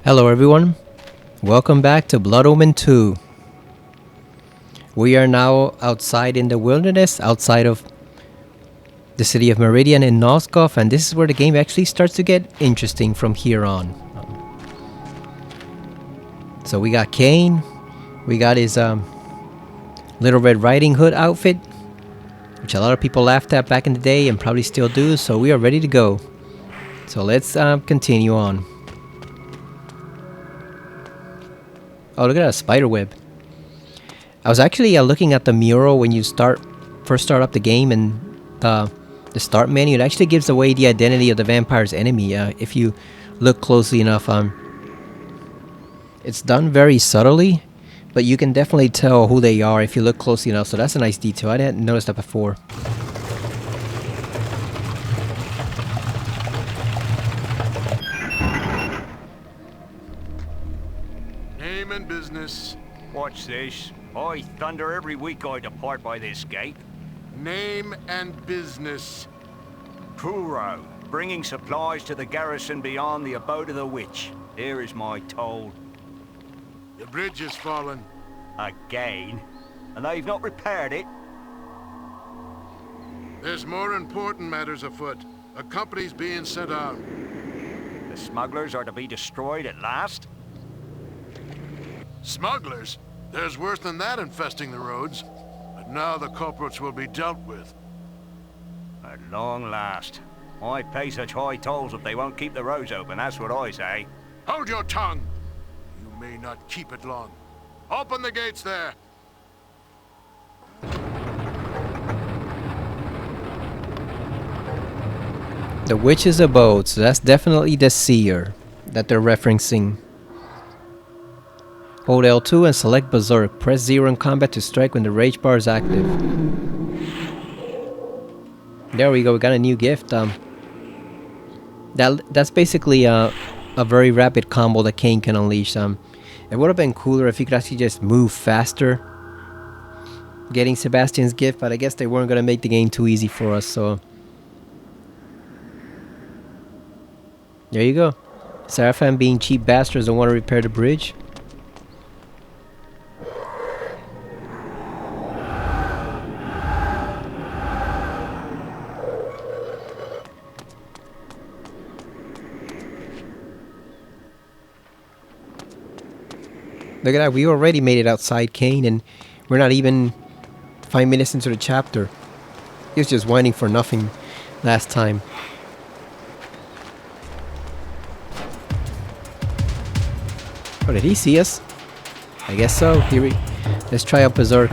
Hello everyone, welcome back to Blood Omen 2. We are now outside in the wilderness, outside of the city of Meridian in Nosgoth, and this is where the game actually starts to get interesting from here on. So we got Cain, we got his Little Red Riding Hood outfit, which a lot of people laughed at back in the day and probably still do, so we are ready to go. So let's continue on. Oh, look at that spider web. I was actually looking at the mural when you first start up the game, and the start menu. It actually gives away the identity of the vampire's enemy if you look closely enough. It's done very subtly, but you can definitely tell who they are if you look closely enough. So that's a nice detail. I didn't notice that before. Name and business. Watch this. I thunder every week I depart by this gate. Name and business. Kuro, bringing supplies to the garrison beyond the abode of the witch. Here is my toll. The bridge has fallen. Again? And they've not repaired it? There's more important matters afoot. A company's being sent out. The smugglers are to be destroyed at last? Smugglers? There's worse than that infesting the roads. But now the culprits will be dealt with. At long last. Why pay such high tolls if they won't keep the roads open? That's what I say. Hold your tongue! You may not keep it long. Open the gates there! The witch's abode, so that's definitely the Seer that they're referencing. Hold L2 and select Berserk. Press 0 in combat to strike when the rage bar is active. There we go, we got a new gift. That's basically a very rapid combo that Cain can unleash. It would have been cooler if he could actually just move faster getting Sebastian's gift, but I guess they weren't gonna make the game too easy for us, so there you go. Seraphim being cheap bastards don't want to repair the bridge. Look at that, we already made it outside Cain, and we're not even 5 minutes into the chapter. He was just whining for nothing last time. Oh, did he see us? I guess so. Let's try out Berserk.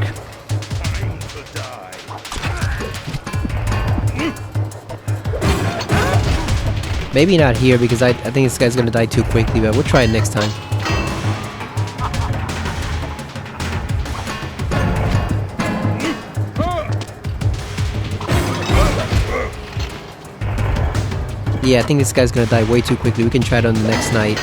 Maybe not here, because I think this guy's gonna die too quickly, but we'll try it next time. Yeah, I think this guy's gonna die way too quickly. We can try it on the next night.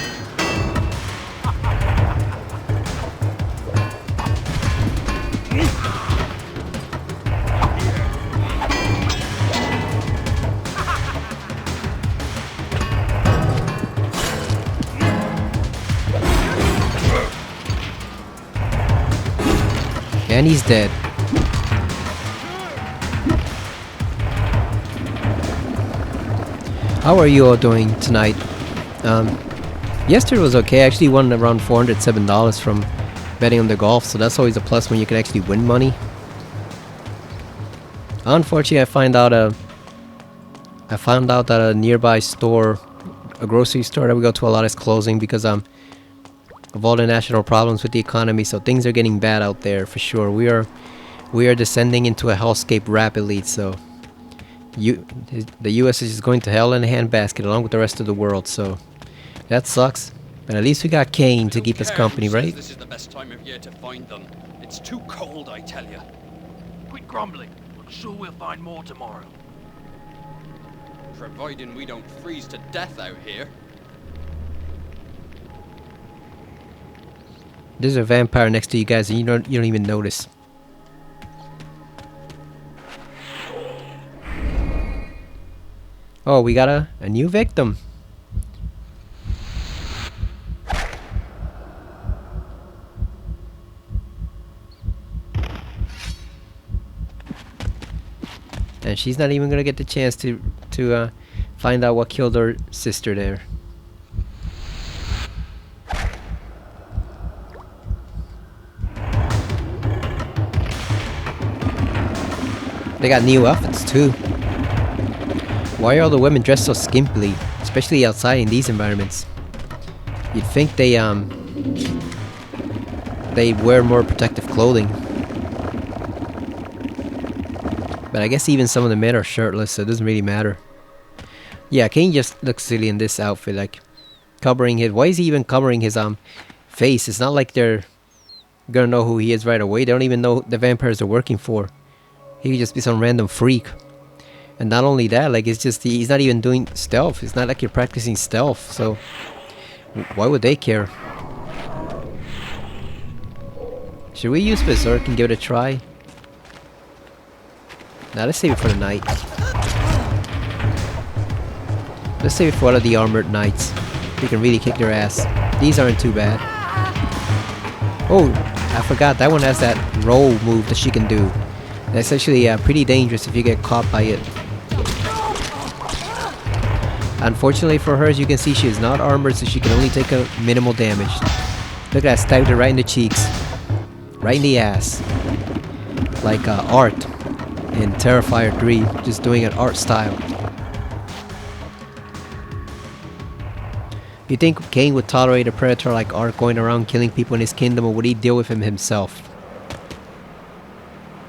And he's dead. How are you all doing tonight? Yesterday was okay. I actually won around $407 from betting on the golf, so that's always a plus when you can actually win money. Unfortunately, I found out that a nearby store, a grocery store that we go to a lot, is closing because of all the national problems with the economy. So things are getting bad out there for sure. We are descending into a hellscape rapidly. So the U.S. is just going to hell in a handbasket along with the rest of the world. So that sucks. But at least we got Cain to keep us company, right? This is the best time of year to find them. It's too cold, I tell you. Quit grumbling. I'm sure we'll find more tomorrow. Providing we don't freeze to death out here. There's a vampire next to you guys, and you don't even notice. Oh, we got a new victim. man. She's not even gonna get the chance to find out what killed her sister there. They got new outfits too. Why are all the women dressed so skimpily, especially outside in these environments? You'd think they wear more protective clothing. But I guess even some of the men are shirtless, so it doesn't really matter. Yeah, Kane just looks silly in this outfit, like covering his. Why is he even covering his face? It's not like they're gonna know who he is right away. They don't even know the vampires they're working for. He could just be some random freak. And not only that, like it's just he's not even doing stealth. It's not like you're practicing stealth. So why would they care? Should we use Berserk and give it a try? Now let's save it for the night. Let's save it for one of the armored knights. We can really kick their ass. These aren't too bad. Oh, I forgot that one has that roll move that she can do. That's actually pretty dangerous if you get caught by it. Unfortunately for her, as you can see, she is not armored, so she can only take a minimal damage. Look at that, stabbed her right in the cheeks. Right in the ass. Like Art in Terrifier 3, just doing an art style. You think Cain would tolerate a predator like Art going around killing people in his kingdom, or would he deal with him himself?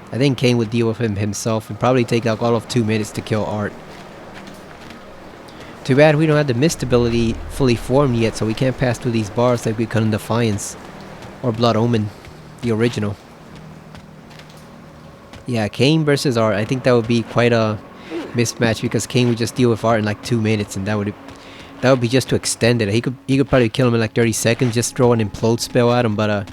I think Cain would deal with him himself and probably take like all of 2 minutes to kill Art. Too bad we don't have the mist ability fully formed yet, so we can't pass through these bars like we could in Defiance. Or Blood Omen, the original. Yeah, Cain versus Art, I think that would be quite a mismatch because Cain would just deal with Art in like 2 minutes, and that would be just to extend it. He could probably kill him in like 30 seconds, just throw an implode spell at him, but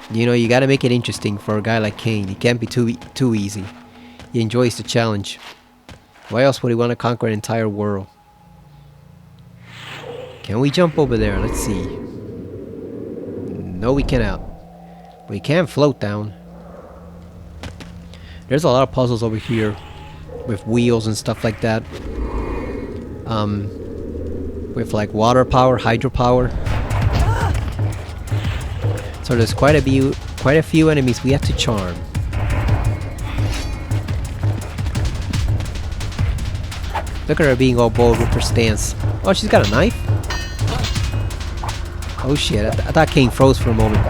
you know, you gotta make it interesting for a guy like Cain. He can't be too easy. He enjoys the challenge. Why else would he want to conquer an entire world? Can we jump over there? Let's see. No, we cannot. We can float down. There's a lot of puzzles over here with wheels and stuff like that. With like water power, hydropower. So there's quite a few enemies we have to charm. Look at her being all bold with her stance. Oh, she's got a knife? Oh shit, I thought Cain froze for a moment.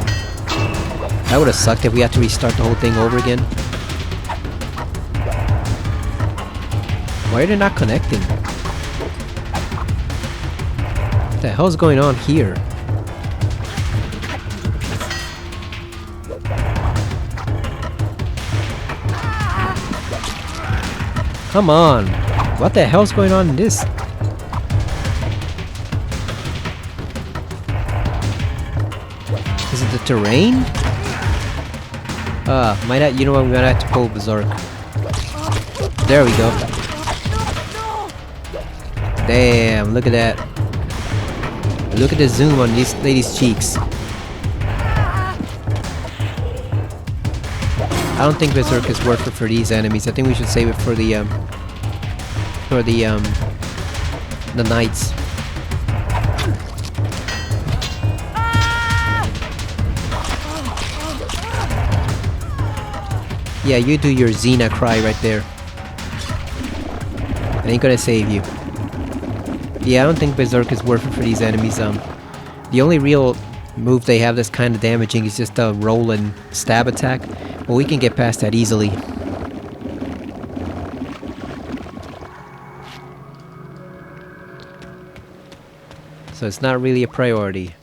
That would have sucked if we had to restart the whole thing over again. Why are they not connecting? What the hell's going on here? Come on! What the hell's going on in this? Is it the terrain? You know what, we might have to pull Berserk. There we go. Damn, look at that. Look at the zoom on this lady's cheeks. I don't think Berserk is worth it for these enemies. I think we should save it for the knights. Yeah, you do your Xena cry right there. I ain't gonna save you. Yeah, I don't think Berserk is worth it for these enemies. The only real move they have that's kind of damaging is just a roll and stab attack. Well, we can get past that easily. So it's not really a priority.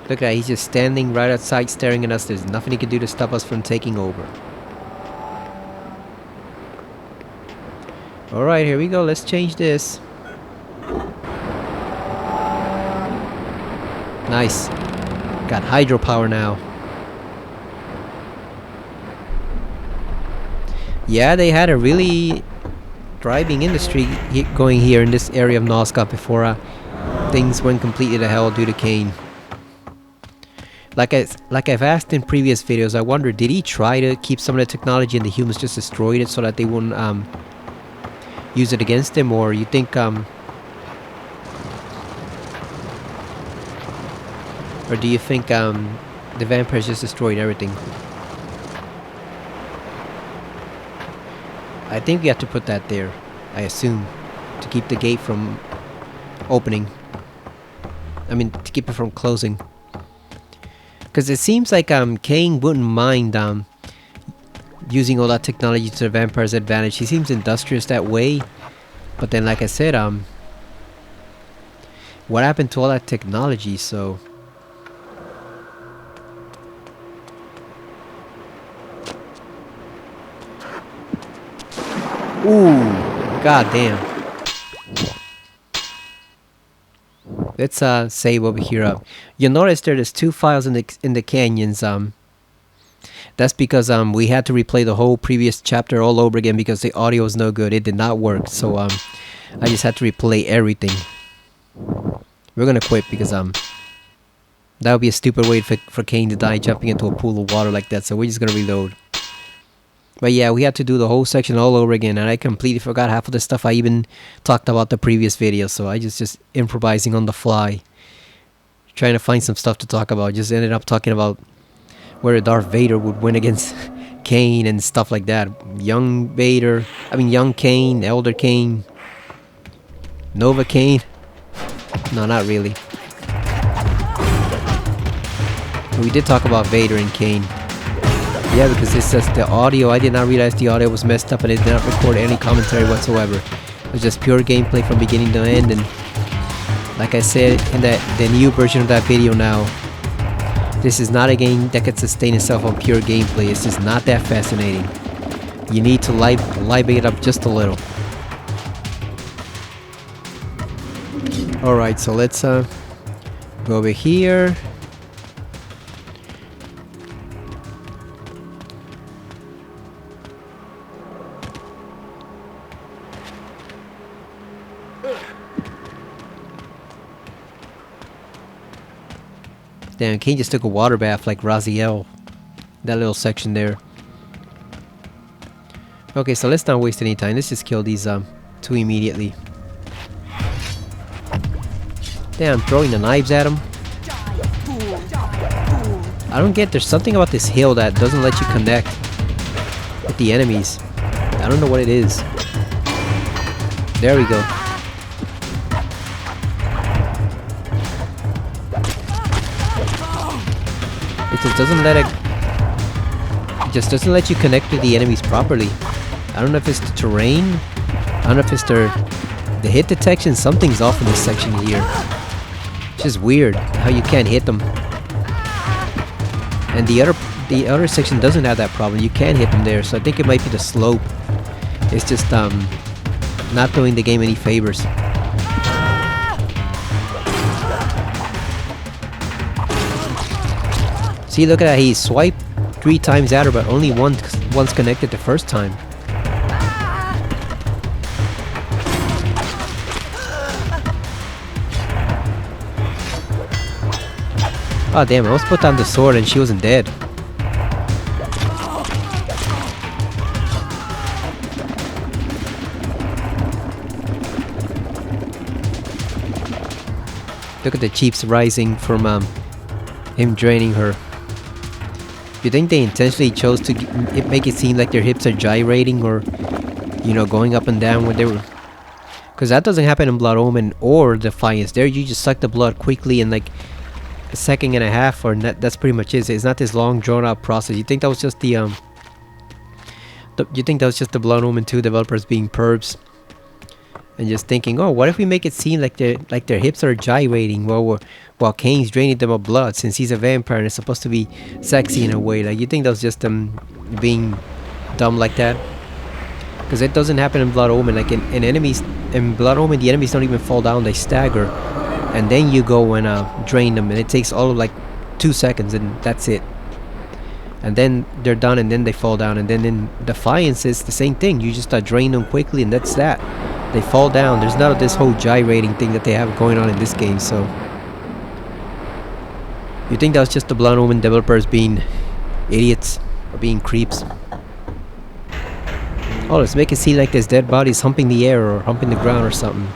Look at that, he's just standing right outside staring at us. There's nothing he can do to stop us from taking over. Alright, here we go. Let's change this. Nice. Got hydropower now. Yeah, they had a really thriving industry going here in this area of Nosgoth before things went completely to hell due to Cain. Like I've asked in previous videos, I wonder, did he try to keep some of the technology and the humans just destroyed it so that they wouldn't use it against him, or you think or do you think the vampires just destroyed everything? I think we have to put that there, I assume, to keep the gate from opening. I mean, to keep it from closing. Because it seems like Cain wouldn't mind using all that technology to the vampire's advantage. He seems industrious that way. But then, like I said, what happened to all that technology? So ooh, god damn. Let's save over here. You'll notice there's 2 files in the canyons. That's because we had to replay the whole previous chapter all over again because the audio was no good. It did not work. So I just had to replay everything. We're gonna quit because that would be a stupid way for Cain to die jumping into a pool of water like that. So we're just gonna reload. But yeah, we had to do the whole section all over again, and I completely forgot half of the stuff I even talked about the previous video, so I just improvising on the fly. Trying to find some stuff to talk about. Just ended up talking about where Darth Vader would win against Cain and stuff like that. Young Cain, Elder Cain, Nova Cain. No, not really. We did talk about Vader and Cain. Yeah, because it says the audio, I did not realize the audio was messed up and it did not record any commentary whatsoever. It was just pure gameplay from beginning to end, and like I said in the new version of that video now, this is not a game that could sustain itself on pure gameplay. It's just not that fascinating. You need to liven it up just a little. Alright, so let's go over here. Damn, Cain just took a water bath like Raziel. That little section there. Okay, so let's not waste any time. Let's just kill these 2 immediately. Damn, throwing the knives at him. I don't get, there's something about this hill that doesn't let you connect with the enemies. I don't know what it is. There we go. It just doesn't let you connect with the enemies properly. I don't know if it's the terrain. I don't know if it's the hit detection. Something's off in this section here. It's just weird how you can't hit them. And the other section doesn't have that problem. You can hit them there, so I think it might be the slope. It's just not doing the game any favors. See, look at that. He swiped 3 times at her, but only once connected the first time. Oh damn, I almost put down the sword and she wasn't dead. Look at the chiefs rising from him draining her. Do you think they intentionally chose to make it seem like their hips are gyrating or, you know, going up and down when they were... Because that doesn't happen in Blood Omen or Defiance. There you just suck the blood quickly in like a second and a half, or that's pretty much it. It's not this long drawn out process. You think that was just the you think that was just the Blood Omen 2 developers being pervs and just thinking, oh, what if we make it seem like their hips are gyrating while Cain's draining them of blood, since he's a vampire and it's supposed to be sexy in a way. Like, you think that was just them being dumb like that? Because it doesn't happen in Blood Omen. Like in Blood Omen, the enemies don't even fall down; they stagger, and then you go and drain them, and it takes all of like 2 seconds, and that's it. and then they're done, and then they fall down. And then in Defiance, it's the same thing. You just drain them quickly, and that's that. They fall down. There's not this whole gyrating thing that they have going on in this game. So you think that was just the Blood Omen developers being idiots or being creeps? Oh, let's make it seem like there's dead bodies humping the air or humping the ground or something.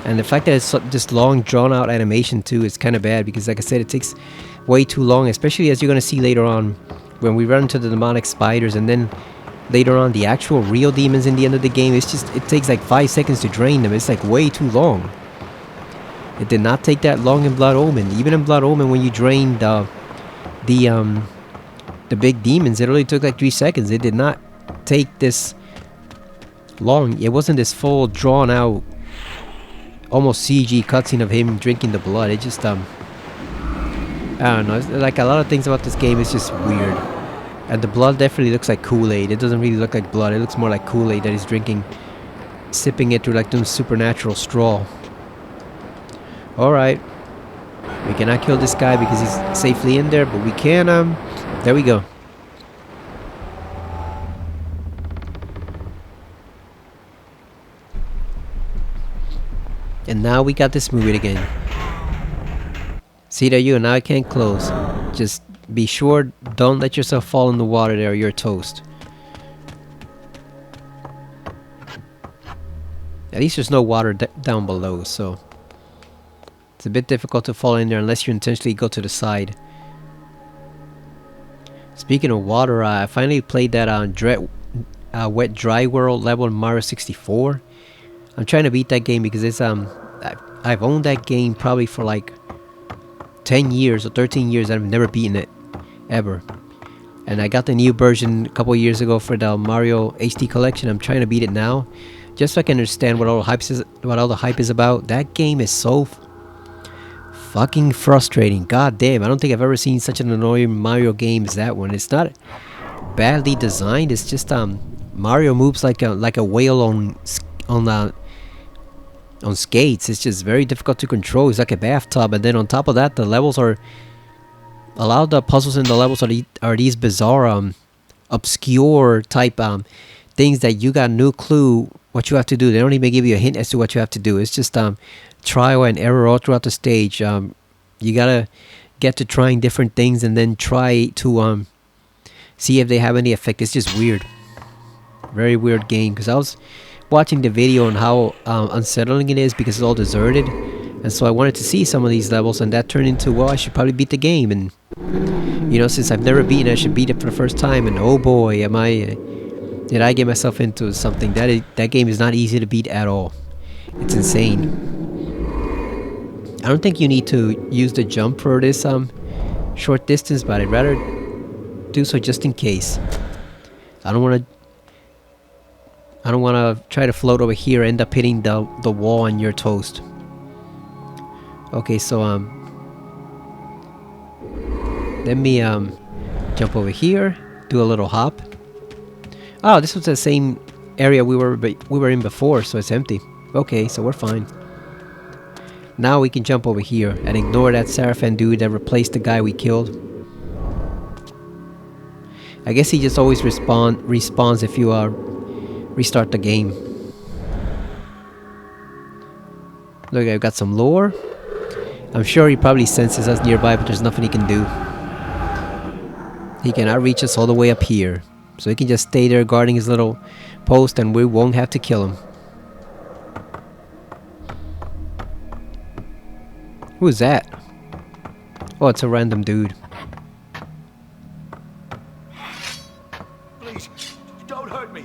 And the fact that it's this long drawn out animation too is kind of bad, because like I said, it takes way too long, especially as you're going to see later on when we run into the demonic spiders, and then later on the actual real demons in the end of the game. It's just, it takes like 5 seconds to drain them. It's like way too long. It did not take that long in Blood Omen. Even in Blood Omen, when you drained the big demons, it only took like 3 seconds. It did not take this long. It wasn't this full drawn out almost CG cutscene of him drinking the blood. It just I don't know, it's like a lot of things about this game is just weird. And the blood definitely looks like Kool-Aid. It doesn't really look like blood. It looks more like Kool-Aid that he's drinking, sipping it through like some supernatural straw. Alright, we cannot kill this guy because he's safely in there, but we can there we go. And now we got this movie again. See, there you go. Now I can't close. Just be sure, don't let yourself fall in the water there or you're toast. At least there's no water down below, so it's a bit difficult to fall in there unless you intentionally go to the side. Speaking of water, I finally played that Wet Dry World level in Mario 64. I'm trying to beat that game because it's I've owned that game probably for like 10 years or 13 years. I've never beaten it ever, and I got the new version a couple years ago for the Mario HD collection. I'm trying to beat it now just so I can understand what all the hype is about. That game is so fucking frustrating. God damn, I don't think I've ever seen such an annoying Mario game as that one. It's not badly designed. It's just Mario moves like a whale on skates. It's just very difficult to control. It's like a bathtub, and then on top of that, the levels are a lot of the puzzles in the levels are these bizarre obscure type things that you got no clue what you have to do. They don't even give you a hint as to what you have to do. It's just trial and error all throughout the stage. You gotta get to trying different things and then try to see if they have any effect. It's just weird, very weird game. Because I was watching the video on how unsettling it is because it's all deserted, and so I wanted to see some of these levels, and that turned into, well, I should probably beat the game. And you know, since I've never beaten it, I should beat it for the first time. And oh boy, did I get myself into something. That game is not easy to beat at all. It's insane. I don't think you need to use the jump for this short distance, but I'd rather do so just in case. I don't want to try to float over here and end up hitting the wall and you're toast. Okay, so let me jump over here, do a little hop. Oh, this was the same area we were in before, so it's empty. Okay, so we're fine. Now we can jump over here and ignore that Seraphim dude that replaced the guy we killed. I guess he just always respawns if you restart the game. Look, I've got some lore. I'm sure he probably senses us nearby, but there's nothing he can do. He cannot reach us all the way up here, so he can just stay there guarding his little post and we won't have to kill him. Who is that? Oh, it's a random dude. Please, don't hurt me.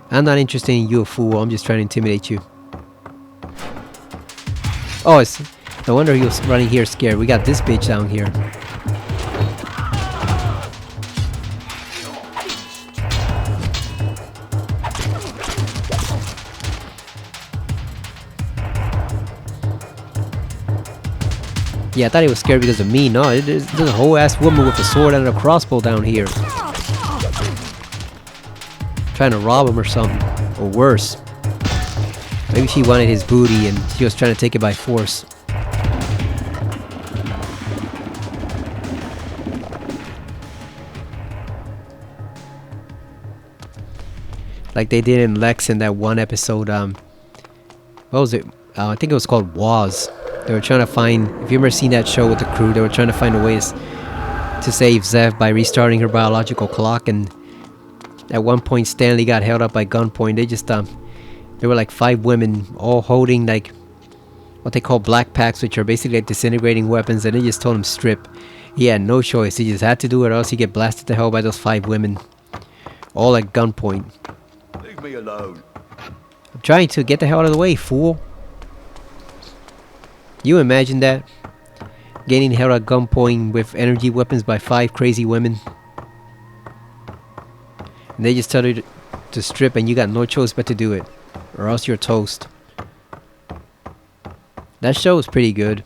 I'm not interested in you, fool. I'm just trying to intimidate you. Oh, it's no wonder he was running here scared. We got this bitch down here. Yeah, I thought he was scared because of me. No, there's a whole ass woman with a sword and a crossbow down here. Trying to rob him or something. Or worse. Maybe she wanted his booty and she was trying to take it by force. like they did in Lex in that one episode. What was it? I think it was called Waz. They were trying to find. If you ever seen that show with the crew, they were trying to find a way to save Zev by restarting her biological clock. And at one point, Stanley got held up by gunpoint. They just there were like 5 women all holding like what they call black packs, which are basically like disintegrating weapons, and they just told him strip. He had no choice. He just had to do it, or else he'd get blasted to hell by those 5 women, all at gunpoint. Leave me alone. I'm trying to get the hell out of the way, fool. You imagine that? Getting held at gunpoint with energy weapons by 5 crazy women. And they just tell you to strip, and you got no choice but to do it, or else you're toast. That show was pretty good.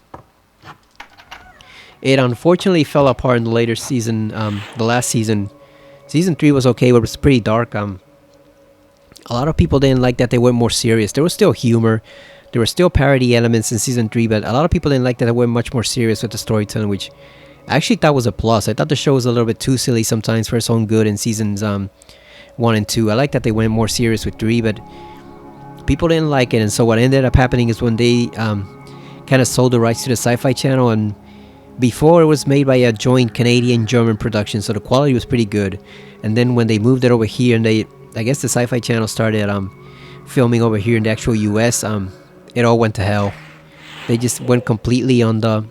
It unfortunately fell apart in the later season. The last season, season 3 was okay, but it was pretty dark. A lot of people didn't like that they went more serious. There was still humor, there were still parody elements in season 3, but a lot of people didn't like that they went much more serious with the storytelling, which I actually thought was a plus. I thought the show was a little bit too silly sometimes for its own good in seasons 1 and 2. I like that they went more serious with 3, but people didn't like it, and so what ended up happening is when they kind of sold the rights to the Sci-Fi Channel, and before it was made by a joint Canadian-German production, so the quality was pretty good. And then when they moved it over here, and I guess the Sci-Fi Channel started filming over here in the actual US, it all went to hell. They just went completely on the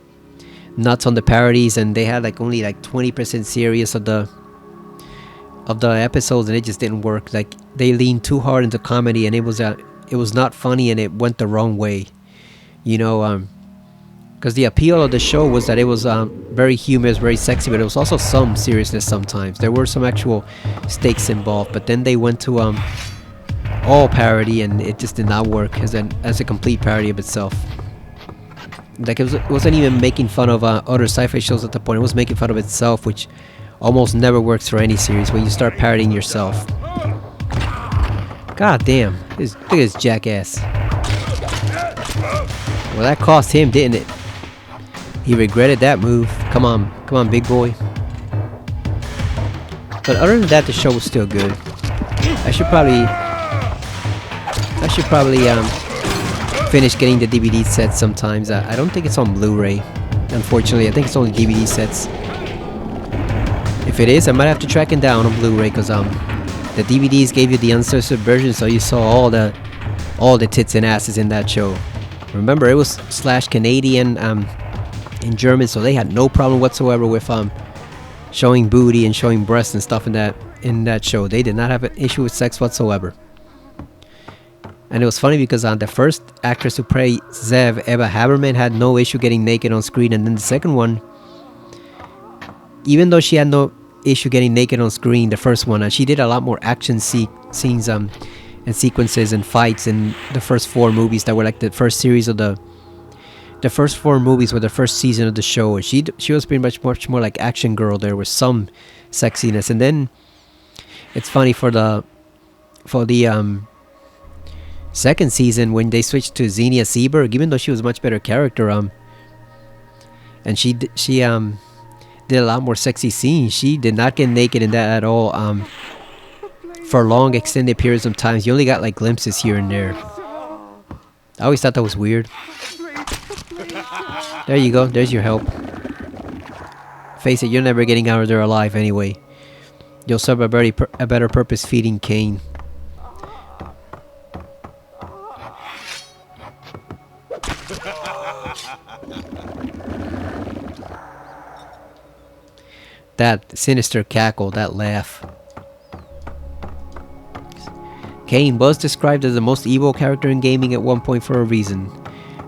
nuts on the parodies, and they had like only like 20% serious of the episodes, and it just didn't work. Like they leaned too hard into comedy, and it was not funny, and it went the wrong way. You know, because the appeal of the show was that it was very humorous, very sexy, but it was also some seriousness sometimes. There were some actual stakes involved, but then they went to all parody, and it just did not work as a complete parody of itself. Like it wasn't even making fun of other sci-fi shows at the point. It was making fun of itself, which almost never works for any series when you start parodying yourself. God damn, look at this jackass. Well, that cost him, didn't it? He regretted that move. Come on, big boy. But other than that, the show was still good. I should probably finish getting the DVD sets sometimes. I don't think it's on Blu-ray, unfortunately. I think it's only DVD sets. If it is, I might have to track it down on Blu-ray, because the DVDs gave you the uncensored version, so you saw all the tits and asses in that show. Remember, it was / Canadian in German, so they had no problem whatsoever with showing booty and showing breasts and stuff in that show. They did not have an issue with sex whatsoever. And it was funny because the first actress who played Zev, Eva Haberman, had no issue getting naked on screen, and then the second one, even though she had no issue getting naked on screen, the first one, she did a lot more action scenes and sequences and fights in the first 4 movies that were like the first series of the first 4 movies were the first season of the show. And she was pretty much more like action girl. There was some sexiness, and then it's funny for the second season when they switched to Xenia Seberg, even though she was a much better character, and she did a lot more sexy scenes. She did not get naked in that at all. For long extended periods of times, you only got like glimpses here and there. I always thought that was weird. There you go, there's your help. Face it, you're never getting out of there alive anyway. You'll serve a better purpose feeding Kane. That sinister cackle, that laugh. Kane was described as the most evil character in gaming at one point for a reason.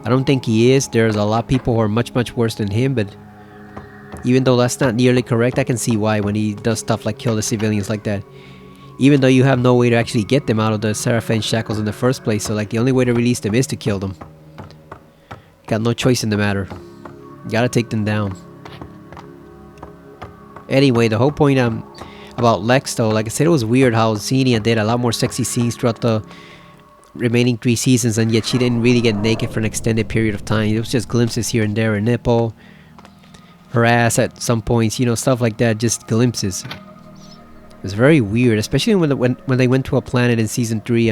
I don't think he is. There's a lot of people who are much worse than him, but even though that's not nearly correct, I can see why when he does stuff like kill the civilians like that. Even though you have no way to actually get them out of the Seraphine shackles in the first place, so like the only way to release them is to kill them. Got no choice in the matter. Gotta take them down. Anyway, the whole point about Lex, though, like I said, it was weird how Xenia did a lot more sexy scenes throughout the remaining 3 seasons, and yet she didn't really get naked for an extended period of time. It was just glimpses here and there, her nipple, her ass at some points, you know, stuff like that, just glimpses. It's very weird, especially when they went to a planet in season 3.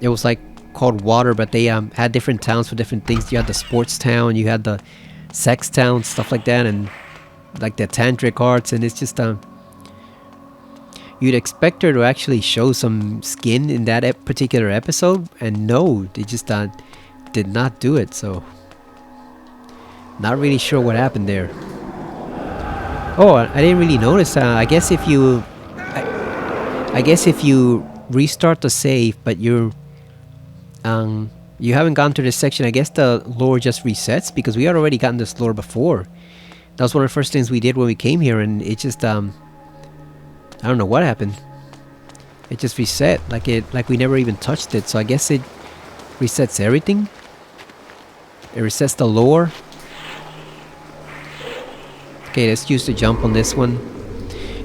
It was like called Water, but they had different towns for different things. You had the sports town, you had the sex town, stuff like that, and like the tantric arts, and it's just you'd expect her to actually show some skin in that particular episode, and no, they just did not do it. So not really sure what happened there. Oh, I didn't really notice. I guess if you restart the save, but you haven't gone to this section, I guess the lore just resets, because we had already gotten this lore before. That was one of the first things we did when we came here, and it just I don't know what happened. It just reset, like we never even touched it. So I guess it resets everything. It resets the lore. Okay, let's use the jump on this one.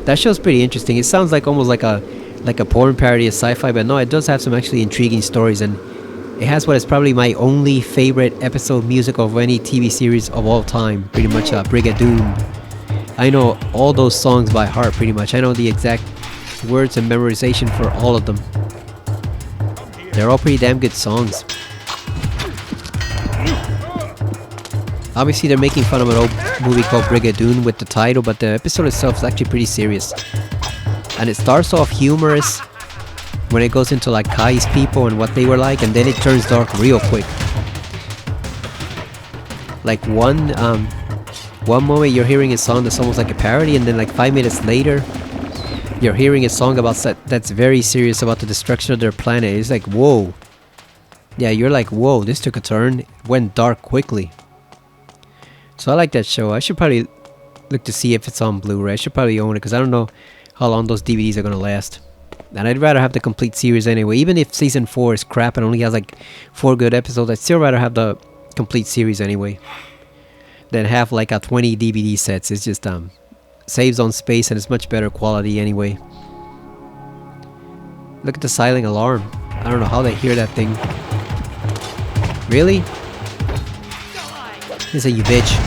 That show's pretty interesting. It sounds like almost like a porn parody of sci-fi, but no, it does have some actually intriguing stories, and it has what is probably my only favorite episode music of any TV series of all time. Pretty much Brigadoon. I know all those songs by heart, pretty much. I know the exact words and memorization for all of them. They're all pretty damn good songs. Obviously, they're making fun of an old movie called Brigadoon with the title, but the episode itself is actually pretty serious. And it starts off humorous when it goes into like Kai's people and what they were like, and then it turns dark real quick. Like one moment you're hearing a song that's almost like a parody, and then like 5 minutes later you're hearing a song about that's very serious about the destruction of their planet. It's like, whoa. Yeah, you're like, whoa, this took a turn. It went dark quickly. So I like that show. I should probably look to see if it's on Blu-ray. I should probably own it, because I don't know how long those DVDs are going to last. And I'd rather have the complete series anyway. Even if season 4 is crap and only has like 4 good episodes, I'd still rather have the complete series anyway than have like a 20 DVD sets. It's just saves on space, and it's much better quality anyway. Look at the silent alarm. I don't know how they hear that thing. Really? Listen, you bitch.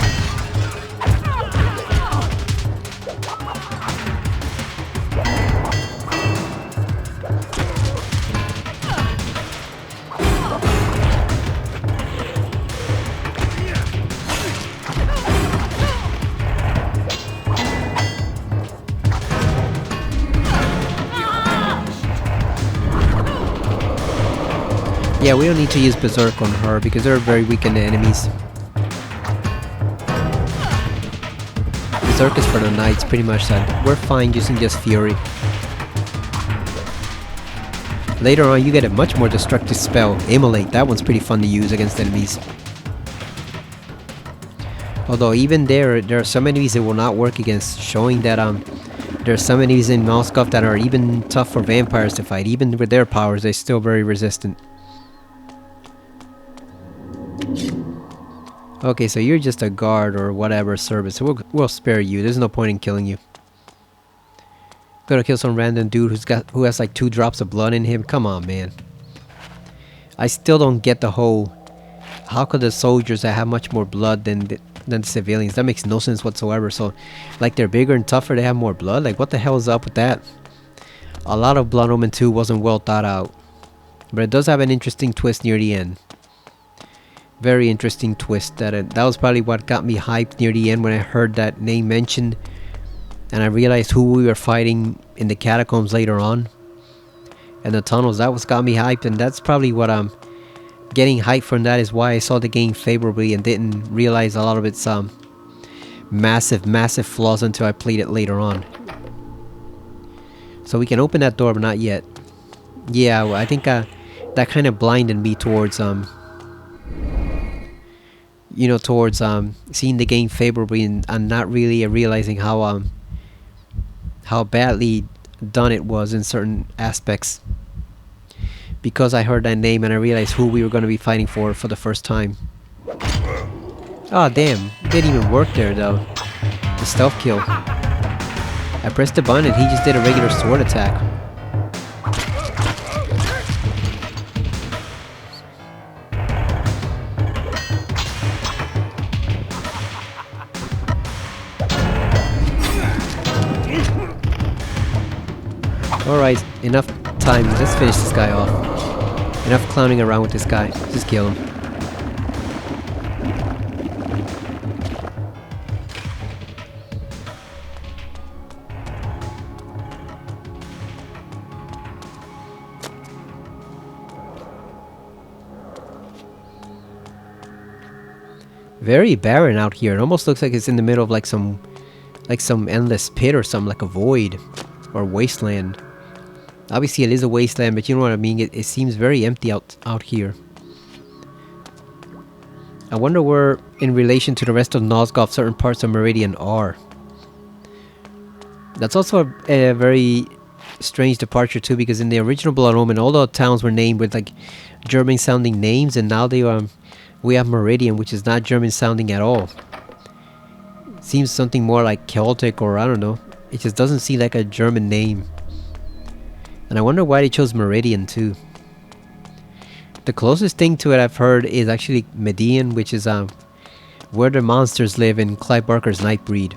Yeah, we don't need to use Berserk on her because they're very weakened enemies. Berserk is for the knights, pretty much that. We're fine using just Fury. Later on, you get a much more destructive spell, Immolate. That one's pretty fun to use against enemies. Although even there are some enemies that will not work against, showing that there are some enemies in Nosgoth that are even tough for vampires to fight. Even with their powers, they're still very resistant. Okay, so you're just a guard or whatever service, so we'll spare you. There's no point in killing you. Gotta kill some random dude who has like 2 drops of blood in him. Come on, man. I still don't get the whole, how could the soldiers that have much more blood than the civilians? That makes no sense whatsoever. So, like, they're bigger and tougher, they have more blood? Like, what the hell is up with that? A lot of Blood Omen 2 wasn't well thought out, but it does have an interesting twist near the end. Very interesting twist. That was probably what got me hyped near the end when I heard that name mentioned, and I realized who we were fighting in the catacombs later on, and the tunnels. That was got me hyped, and that's probably what I'm getting hyped from. That is why I saw the game favorably and didn't realize a lot of its massive flaws until I played it later on. So we can open that door, but not yet. Yeah, well, I think that kind of blinded me towards towards seeing the game favorably and not really realizing how badly done it was in certain aspects. Because I heard that name and I realized who we were going to be fighting for the first time. Oh damn, it didn't even work there though. The stealth kill. I pressed the button and he just did a regular sword attack. Alright, enough time. Let's finish this guy off. Enough clowning around with this guy. Just kill him. Very barren out here. It almost looks like it's in the middle of like some endless pit or something, like a void or wasteland. Obviously it is a wasteland, but you know what I mean. It seems very empty out here. I wonder where, in relation to the rest of Nosgoth, certain parts of Meridian are. That's also a very strange departure too, because in the original Blood Omen, all the towns were named with like German-sounding names, and now we have Meridian, which is not German-sounding at all. Seems something more like Celtic, or I don't know. It just doesn't seem like a German name. And I wonder why they chose Meridian too. The closest thing to it I've heard is actually Median, which is where the monsters live in Clive Barker's Nightbreed.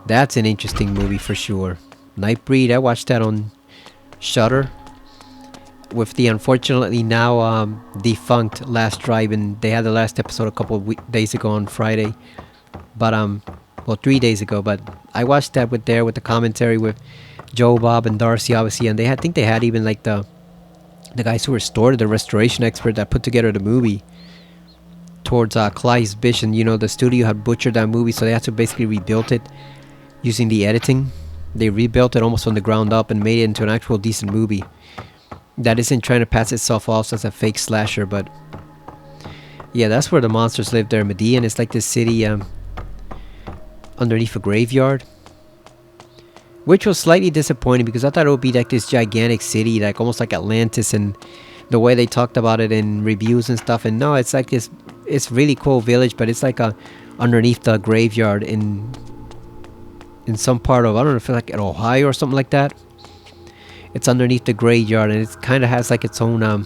That's an interesting movie for sure. Nightbreed, I watched that on Shudder with the unfortunately now defunct Last Drive, and they had the last episode a couple of days ago on Friday. But well, 3 days ago. But I watched that with the commentary with Joe, Bob, and Darcy, obviously, and I think they had even like the guys who restored it, the restoration expert that put together the movie towards Clyde's vision. You know, the studio had butchered that movie, so they had to basically rebuild it using the editing. They rebuilt it almost from the ground up and made it into an actual decent movie that isn't trying to pass itself off as a fake slasher. But yeah, that's where the monsters live there. Median is like this city underneath a graveyard, which was slightly disappointing because I thought it would be like this gigantic city, like almost like Atlantis, and the way they talked about it in reviews and stuff. And no, it's like this, it's really cool village, but it's like underneath the graveyard in some part of, I don't know if it's like in Ohio or something like that. It's underneath the graveyard, and it kind of has like its own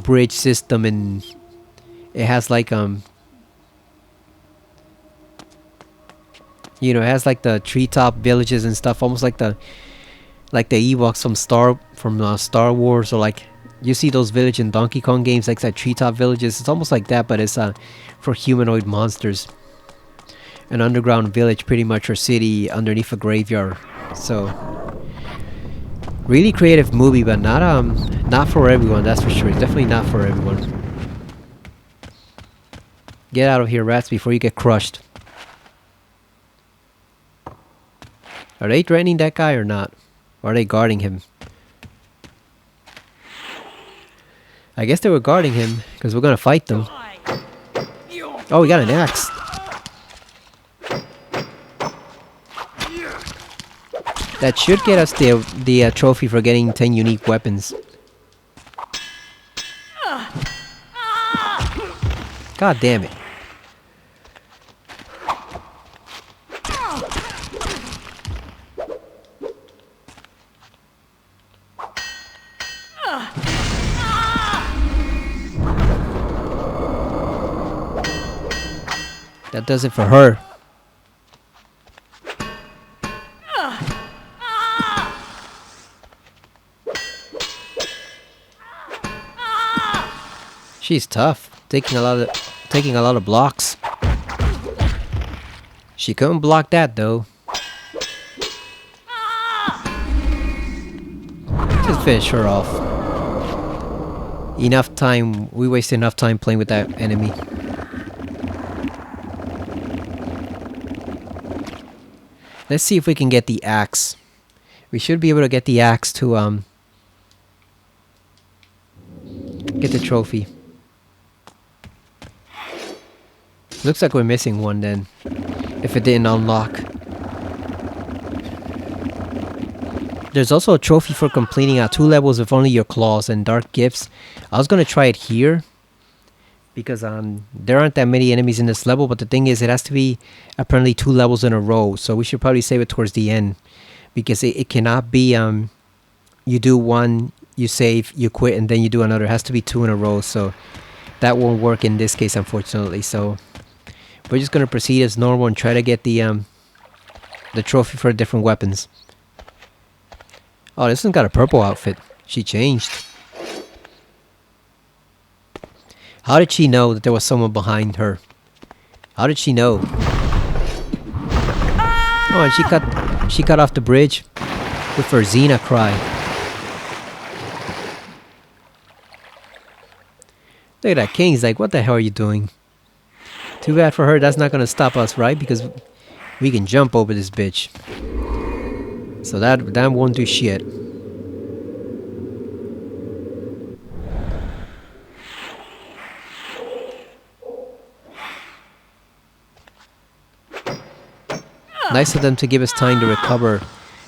bridge system, and it has like you know, it has like the treetop villages and stuff, almost like the Ewoks from Star Wars, or like you see those villages in Donkey Kong games, like that treetop villages. It's almost like that, but it's for humanoid monsters. An underground village, pretty much, or city underneath a graveyard. So really creative movie, but not for everyone, that's for sure. It's definitely not for everyone. Get out of here, rats, before you get crushed. Are they threatening that guy or not? Or are they guarding him? I guess they were guarding him, because we're gonna fight them. Oh, we got an axe. That should get us the trophy for getting 10 unique weapons. God damn it. That does it for her. She's tough, taking a lot of blocks. She couldn't block that though. Just finish her off. Enough time. We wasted enough time playing with that enemy. Let's see if we can get the axe. We should be able to get the axe to get the trophy. Looks like we're missing one then, if it didn't unlock. There's also a trophy for completing 2 levels with only your claws and dark gifts. I was gonna try it here, because there aren't that many enemies in this level, but the thing is, it has to be apparently 2 levels in a row, so we should probably save it towards the end, because it cannot be you do one, you save, you quit, and then you do another. It has to be 2 in a row, so that won't work in this case, unfortunately. So we're just gonna proceed as normal and try to get the trophy for different weapons. Oh, this one's got a purple outfit. She changed. How did she know that there was someone behind her? How did she know? Oh, and she cut off the bridge with her Xena cry. Look at that. King's like, what the hell are you doing? Too bad for her. That's not gonna stop us, right? Because we can jump over this bitch. So that won't do shit. Nice of them to give us time to recover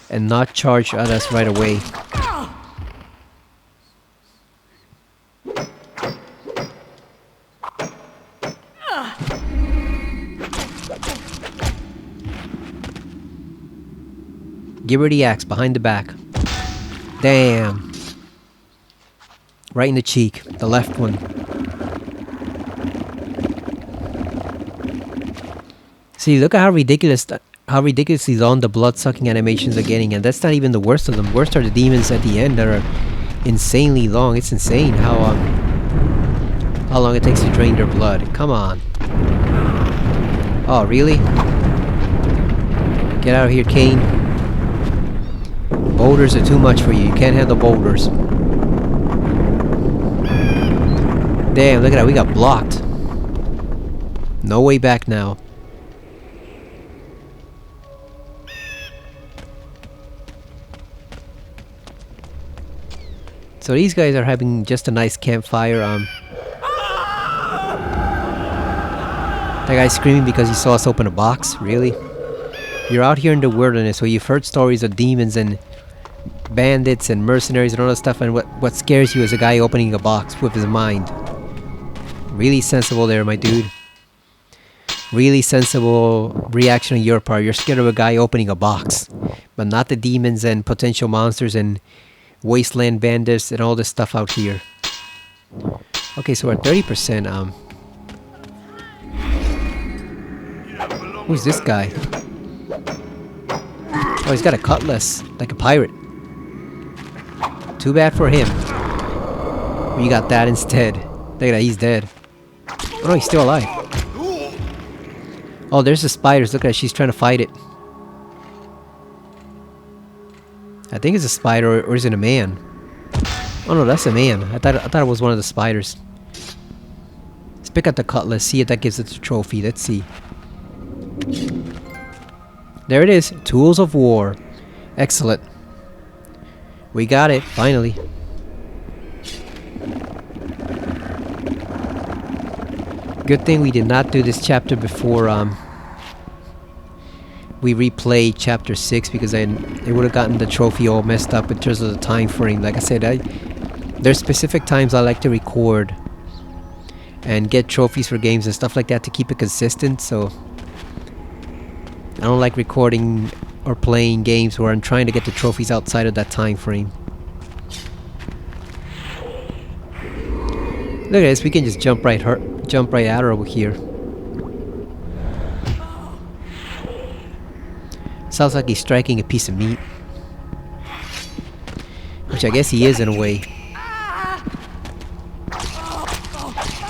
and not charge at us right away. Give her the axe behind the back. Damn. Right in the cheek. The left one. See, look at how ridiculously long the blood-sucking animations are getting, and that's not even the worst of them. Worst are the demons at the end that are insanely long. It's insane how long it takes to drain their blood. Come on. Oh, really? Get out of here, Kane. Boulders are too much for you. You can't handle boulders. Damn, look at that. We got blocked. No way back now. So these guys are having just a nice campfire. That guy's screaming because he saw us open a box. Really? You're out here in the wilderness where you've heard stories of demons and bandits and mercenaries and all that stuff, and what scares you is a guy opening a box with his mind. Really sensible there, my dude. Really sensible reaction on your part. You're scared of a guy opening a box, but not the demons and potential monsters and wasteland bandits and all this stuff out here. Okay, so we're at 30%. Who's this guy? Oh, he's got a cutlass, like a pirate. Too bad for him. We got that instead. Look at that, he's dead. Oh no, he's still alive. Oh, there's the spiders. Look at that, she's trying to fight it. I think it's a spider, or is it a man? Oh no, that's a man. I thought it was one of the spiders. Let's pick up the cutlass, see if that gives us a trophy. Let's see. There it is. Tools of war. Excellent. We got it, finally. Good thing we did not do this chapter before we replayed chapter 6, because it would have gotten the trophy all messed up in terms of the time frame. Like I said, there's specific times I like to record and get trophies for games and stuff like that to keep it consistent, so I don't like recording or playing games where I'm trying to get the trophies outside of that time frame. Look at this, we can just jump right at her over here. Sounds like he's striking a piece of meat. Which I guess he is in a way.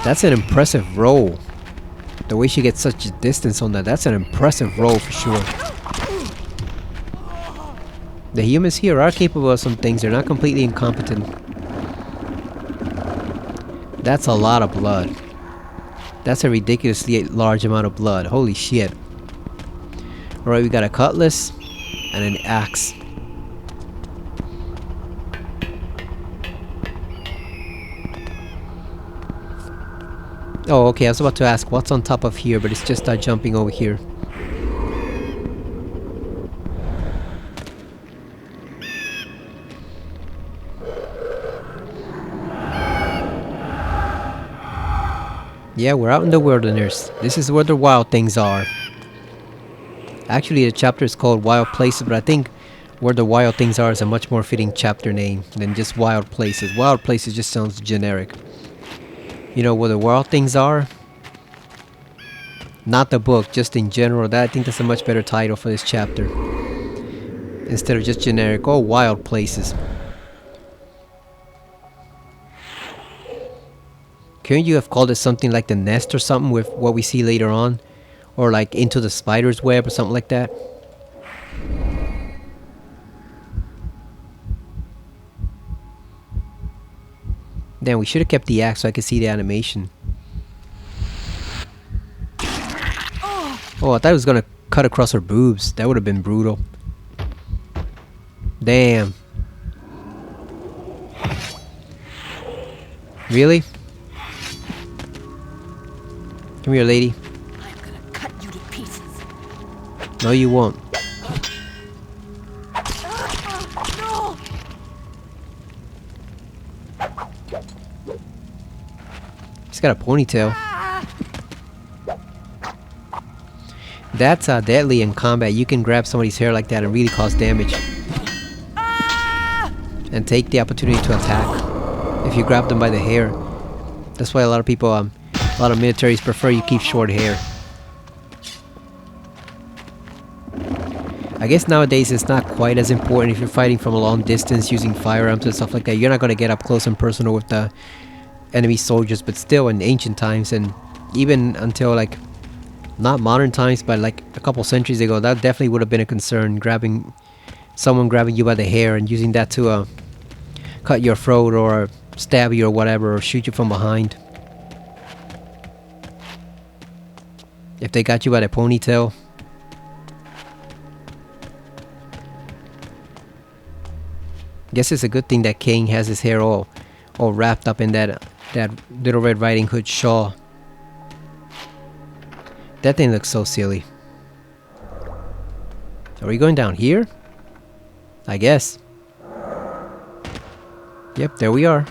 That's an impressive roll. The way she gets such a distance on that's an impressive roll for sure. The humans here are capable of some things. They're not completely incompetent. That's a lot of blood. That's a ridiculously large amount of blood. Holy shit. Alright, we got a cutlass and an axe. Oh, okay, I was about to ask what's on top of here, but it's just jumping over here. Yeah, we're out in the wilderness. This is where the wild things are. Actually, the chapter is called Wild Places, but I think Where the Wild Things Are is a much more fitting chapter name than just Wild Places. Wild Places just sounds generic. You know, where the wild things are? Not the book, just in general. I think that's a much better title for this chapter. instead of just generic or wild places. Couldn't you have called it something like the nest or something with what we see later on? Or like into the spider's web or something like that? Damn, we should have kept the axe so I could see the animation. Oh, I thought it was gonna cut across her boobs. That would have been brutal. Damn. Really? Come here, lady. I'm gonna cut you to pieces. No, you won't. No! He's got a ponytail. That's deadly in combat. You can grab somebody's hair like that and really cause damage. And take the opportunity to attack. If you grab them by the hair. That's why a lot of people, a lot of militaries prefer you keep short hair. I guess nowadays it's not quite as important if you're fighting from a long distance using firearms and stuff like that. You're not going to get up close and personal with the enemy soldiers, but still in ancient times and even until like not modern times, but like a couple centuries ago, that definitely would have been a concern. Someone grabbing you by the hair and using that to cut your throat or stab you or whatever, or shoot you from behind. If they got you by the ponytail. Guess it's a good thing that King has his hair all wrapped up in that Little Red Riding Hood shawl. That thing looks so silly. Are we going down here? I guess. Yep, there we are.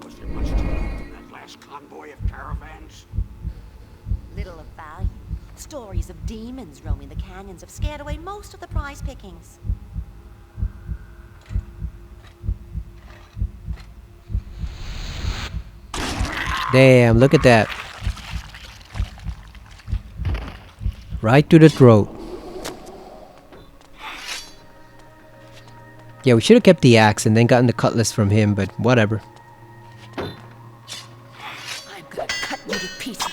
Was there much to learn from that last convoy of caravans? Little of value. Stories of demons roaming the canyons have scared away most of the prize pickings. Damn, look at that. Right through the throat. Yeah, we should have kept the axe and then gotten the cutlass from him, but whatever. I'm gonna cut you to pieces.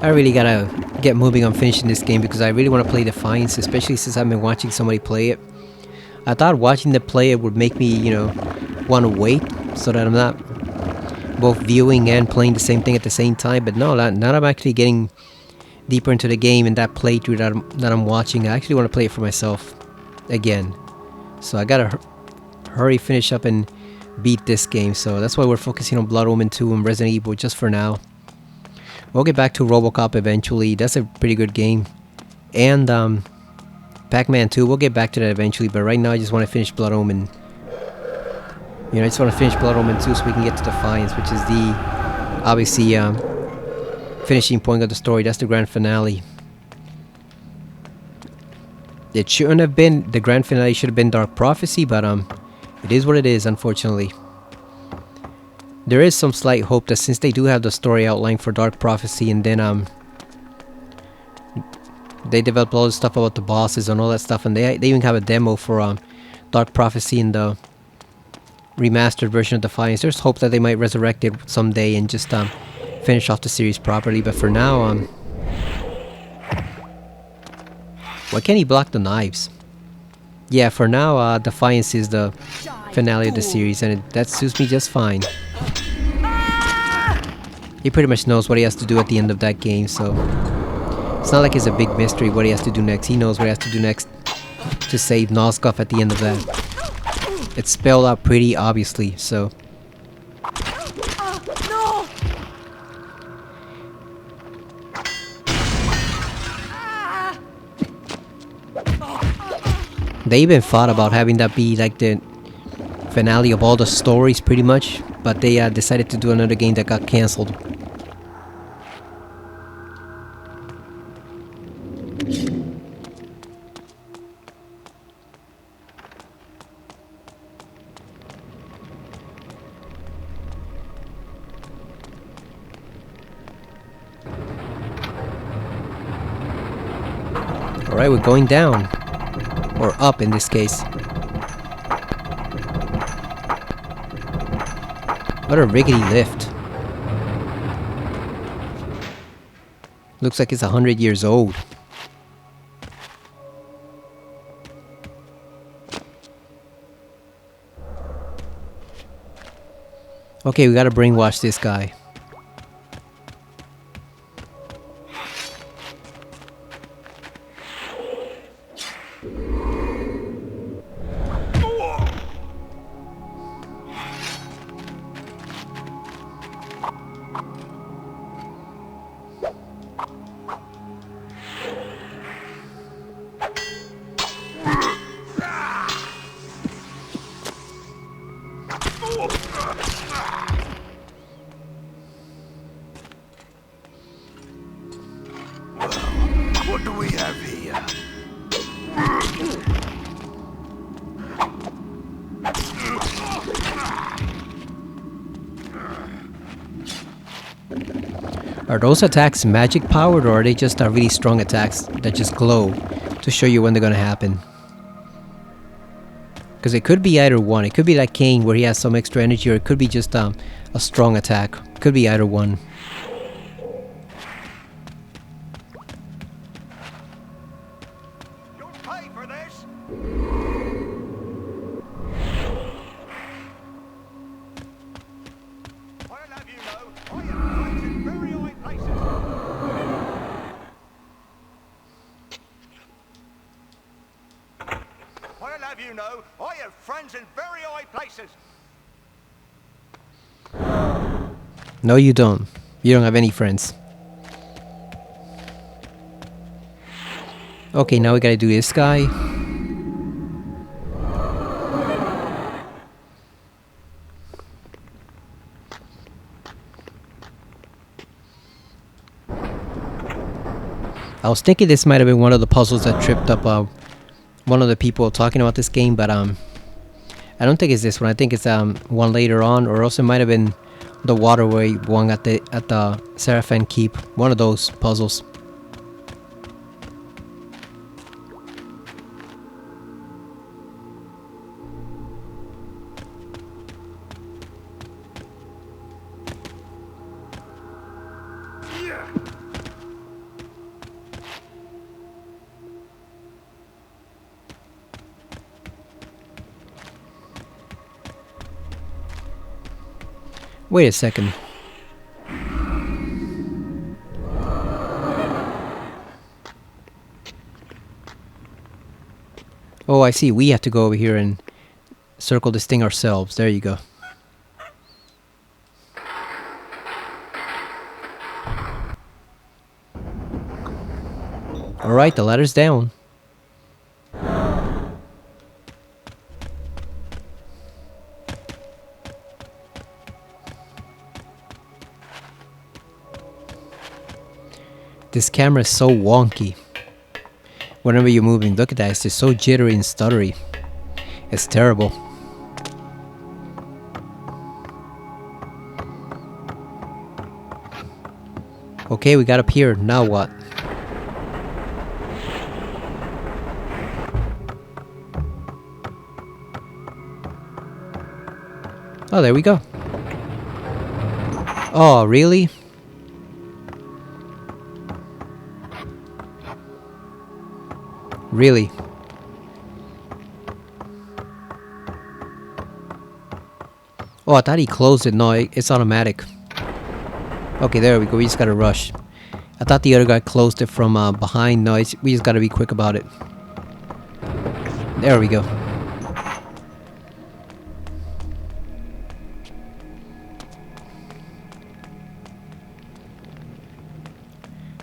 I really gotta get moving on finishing this game because I really want to play Defiance, especially since I've been watching somebody play it. I thought watching them play it would make me, you know, want to wait so that I'm not both viewing and playing the same thing at the same time. But no, now that I'm actually getting deeper into the game and that playthrough that I'm watching, I actually want to play it for myself again. So I gotta hurry, finish up and beat this game. So that's why we're focusing on Blood Omen 2 and Resident Evil just for now. We'll get back to RoboCop eventually. That's a pretty good game. And Pac-Man 2, we'll get back to that eventually. But right now I just want to finish Blood Omen. You know, I just want to finish Blood Omen 2 so we can get to Defiance, which is the, obviously, finishing point of the story. That's the grand finale. It shouldn't have been, the grand finale should have been Dark Prophecy, but it is what it is, unfortunately. There is some slight hope that since they do have the story outlined for Dark Prophecy, and then they developed all the stuff about the bosses and all that stuff, and they even have a demo for Dark Prophecy in the remastered version of Defiance. There's hope that they might resurrect it someday and just finish off the series properly. But for now, why can't he block the knives? Yeah, for now, Defiance is the finale of the series, and that suits me just fine. He pretty much knows what he has to do at the end of that game, so it's not like it's a big mystery what he has to do next. He knows what he has to do next to save Nosgoth at the end of that. It's spelled out pretty obviously, so They even thought about having that be like the finale of all the stories, pretty much. But they decided to do another game that got cancelled. Alright, we're going down. Or up in this case. What a rickety lift. Looks like it's 100 years old. Okay, we gotta brainwash this guy. What do we have here? Are those attacks magic powered, or are they just really strong attacks that just glow to show you when they're gonna happen? Because it could be either one. It could be like Kane where he has some extra energy, or it could be just a strong attack. Could be either one. You'll pay for this! I'll have you know, I am friends in very high places. I'll have you know, I have friends in very high places. No, you don't. You don't have any friends. Okay, now we gotta do this guy. I was thinking this might have been one of the puzzles that tripped up one of the people talking about this game, but I don't think it's this one. I think it's one later on, or else it might have been the waterway one at the Seraphin Keep. One of those puzzles. Wait a second. Oh, I see. We have to go over here and circle this thing ourselves. There you go. Alright, the ladder's down. This camera is so wonky. Whenever you're moving, look at that. It's just so jittery and stuttery. It's terrible. Okay, we got up here. Now what? Oh, there we go. Oh, really? Really? Oh, I thought he closed it. No, it's automatic. Okay, there we go. We just gotta rush. I thought the other guy closed it from behind. No, we just gotta be quick about it. There we go.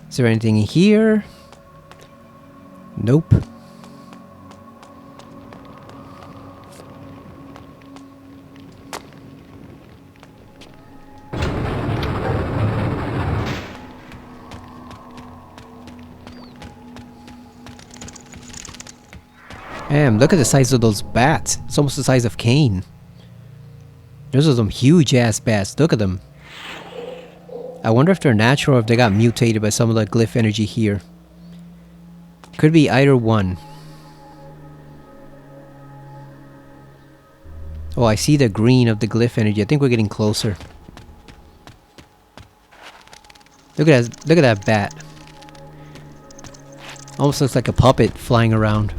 Is there anything in here? Nope. Damn, look at the size of those bats. It's almost the size of Cain. Those are some huge ass bats. Look at them. I wonder if they're natural or if they got mutated by some of the glyph energy here. Could be either one. Oh, I see the green of the glyph energy. I think we're getting closer. Look at that, look at that bat. Almost looks like a puppet flying around.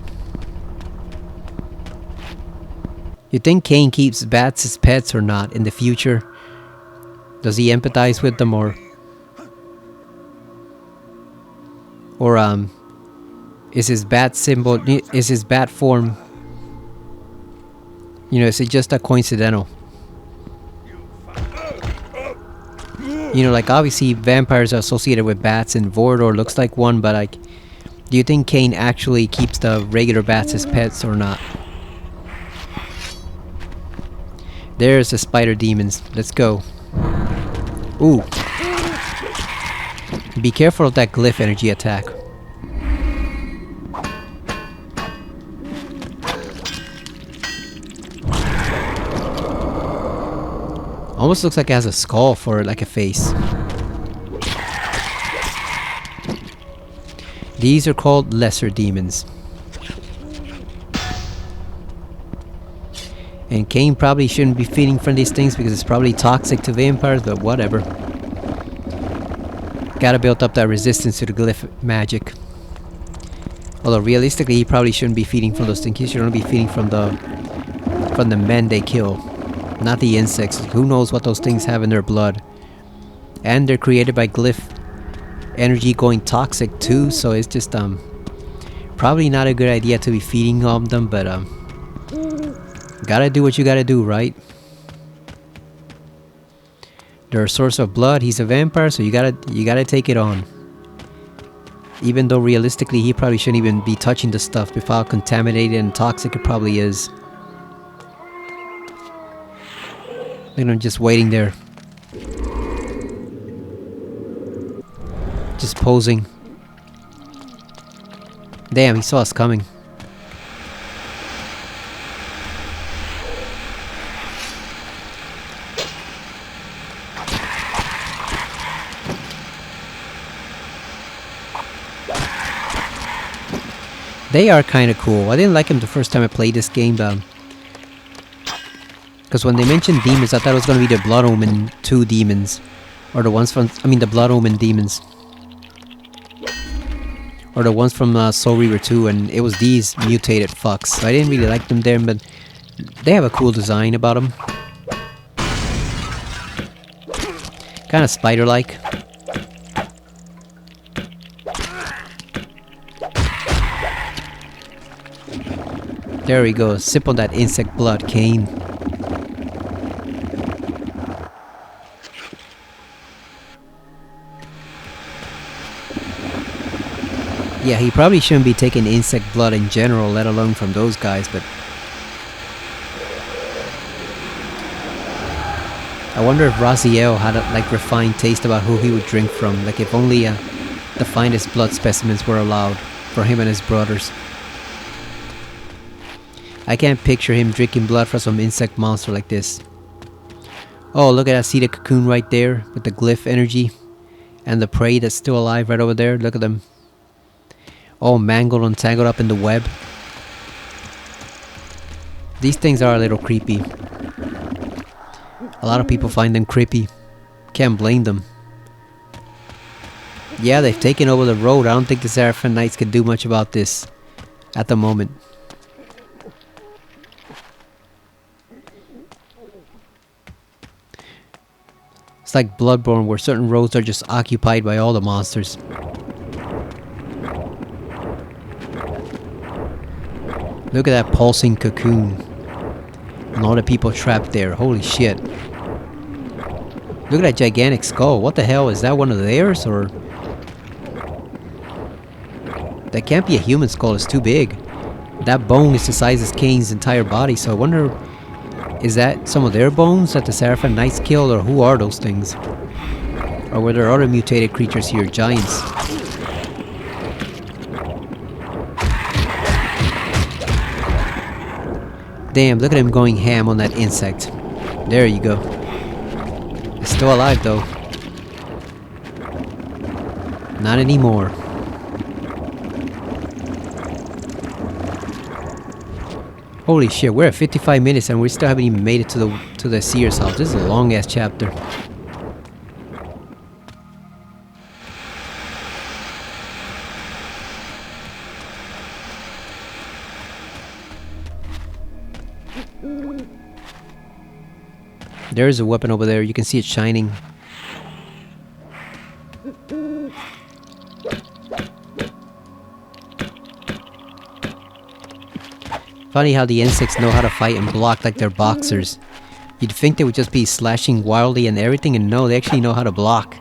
You think Cain keeps bats as pets or not in the future? Does he empathize with them or is his bat symbol, is his bat form, you know, is it just a coincidental? You know, like obviously vampires are associated with bats and Vorador looks like one, but like, do you think Cain actually keeps the regular bats as pets or not? There's the spider demons. Let's go. Ooh. Be careful of that glyph energy attack. Almost looks like it has a skull for like a face. These are called lesser demons. And Cain probably shouldn't be feeding from these things because it's probably toxic to vampires, but whatever. Gotta build up that resistance to the glyph magic. Although realistically he probably shouldn't be feeding from those things. He should only be feeding from the men they kill. Not the insects. Who knows what those things have in their blood. And they're created by glyph energy going toxic too, so it's just probably not a good idea to be feeding on them, but gotta do what you gotta do, right? They're a source of blood. He's a vampire, so you gotta take it on. Even though realistically he probably shouldn't even be touching the stuff with how contaminated and toxic it probably is. Look at him just waiting there. Just posing. Damn, he saw us coming. They are kind of cool. I didn't like them the first time I played this game, because when they mentioned demons, I thought it was going to be the Blood Omen 2 demons. Or the ones from, I mean the Blood Omen demons. Or the ones from Soul Reaver 2, and it was these mutated fucks. So I didn't really like them there, but they have a cool design about them. Kind of spider-like. There we go, sip on that insect blood, Cain. Yeah, he probably shouldn't be taking insect blood in general, let alone from those guys, but I wonder if Raziel had a like refined taste about who he would drink from, like if only the finest blood specimens were allowed for him and his brothers. I can't picture him drinking blood from some insect monster like this. Oh, look at that, see the cocoon right there with the glyph energy and the prey that's still alive right over there. Look at them. All mangled and tangled up in the web. These things are a little creepy. A lot of people find them creepy. Can't blame them. Yeah, they've taken over the road. I don't think the Seraphim Knights can do much about this at the moment. It's like Bloodborne, where certain roads are just occupied by all the monsters. Look at that pulsing cocoon. And all the people trapped there. Holy shit. Look at that gigantic skull. What the hell? Is that one of theirs? Or... that can't be a human skull. It's too big. That bone is the size of Cain's entire body. So I wonder... is that some of their bones that the Seraphim Knights killed? Or who are those things? Or were there other mutated creatures here? Giants. Damn, look at him going ham on that insect. There you go. It's still alive though. Not anymore. Holy shit, we're at 55 minutes and we still haven't even made it to the Seer's house. This is a long ass chapter. There's a weapon over there. You can see it shining. Funny how the insects know how to fight and block like they're boxers. You'd think they would just be slashing wildly and everything, and no, they actually know how to block.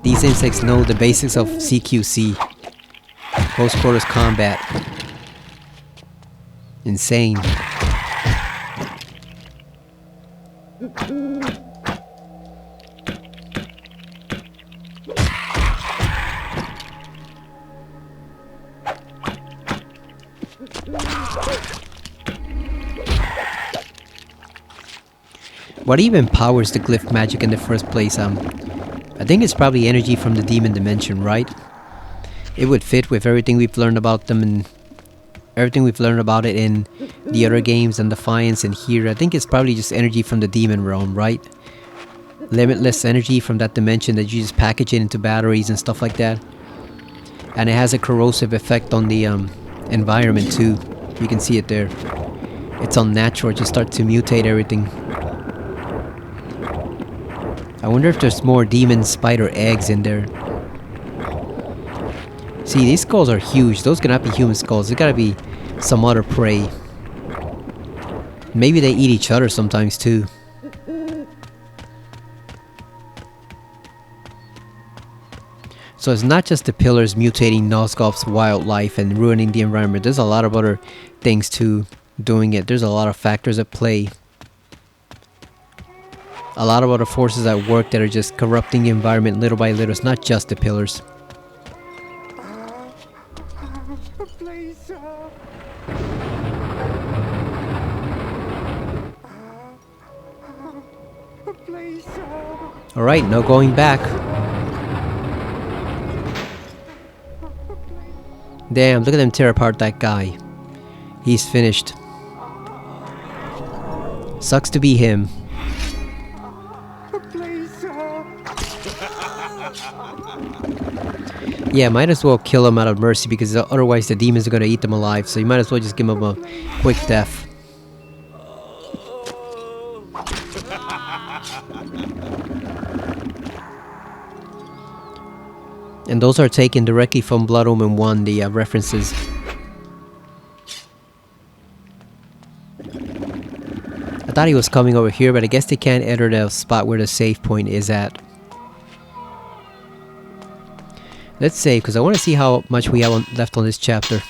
These insects know the basics of CQC. Close quarters combat. Insane. What even powers the glyph magic in the first place? I think it's probably energy from the demon dimension, right? It would fit with everything we've learned about them and everything we've learned about it in the other games and Defiance and here. I think it's probably just energy from the demon realm, right? Limitless energy from that dimension that you just package it into batteries and stuff like that. And it has a corrosive effect on the environment too. You can see it there. It's unnatural, it just starts to mutate everything. I wonder if there's more demon spider eggs in there. See, these skulls are huge. Those cannot be human skulls. They gotta be some other prey. Maybe they eat each other sometimes too. So it's not just the pillars mutating Nosgoth's wildlife and ruining the environment. There's a lot of other things too doing it. There's a lot of factors at play. A lot of other forces at work that are just corrupting the environment little by little. It's not just the pillars. Please, please, Alright, no going back. Damn, look at them tear apart that guy. He's finished. Sucks to be him. Yeah, might as well kill him out of mercy because otherwise the demons are gonna eat them alive. So you might as well just give him a quick death. And those are taken directly from Blood Omen 1, the references. I thought he was coming over here, but I guess they can't enter the spot where the save point is at. Let's save, because I want to see how much we have left on this chapter.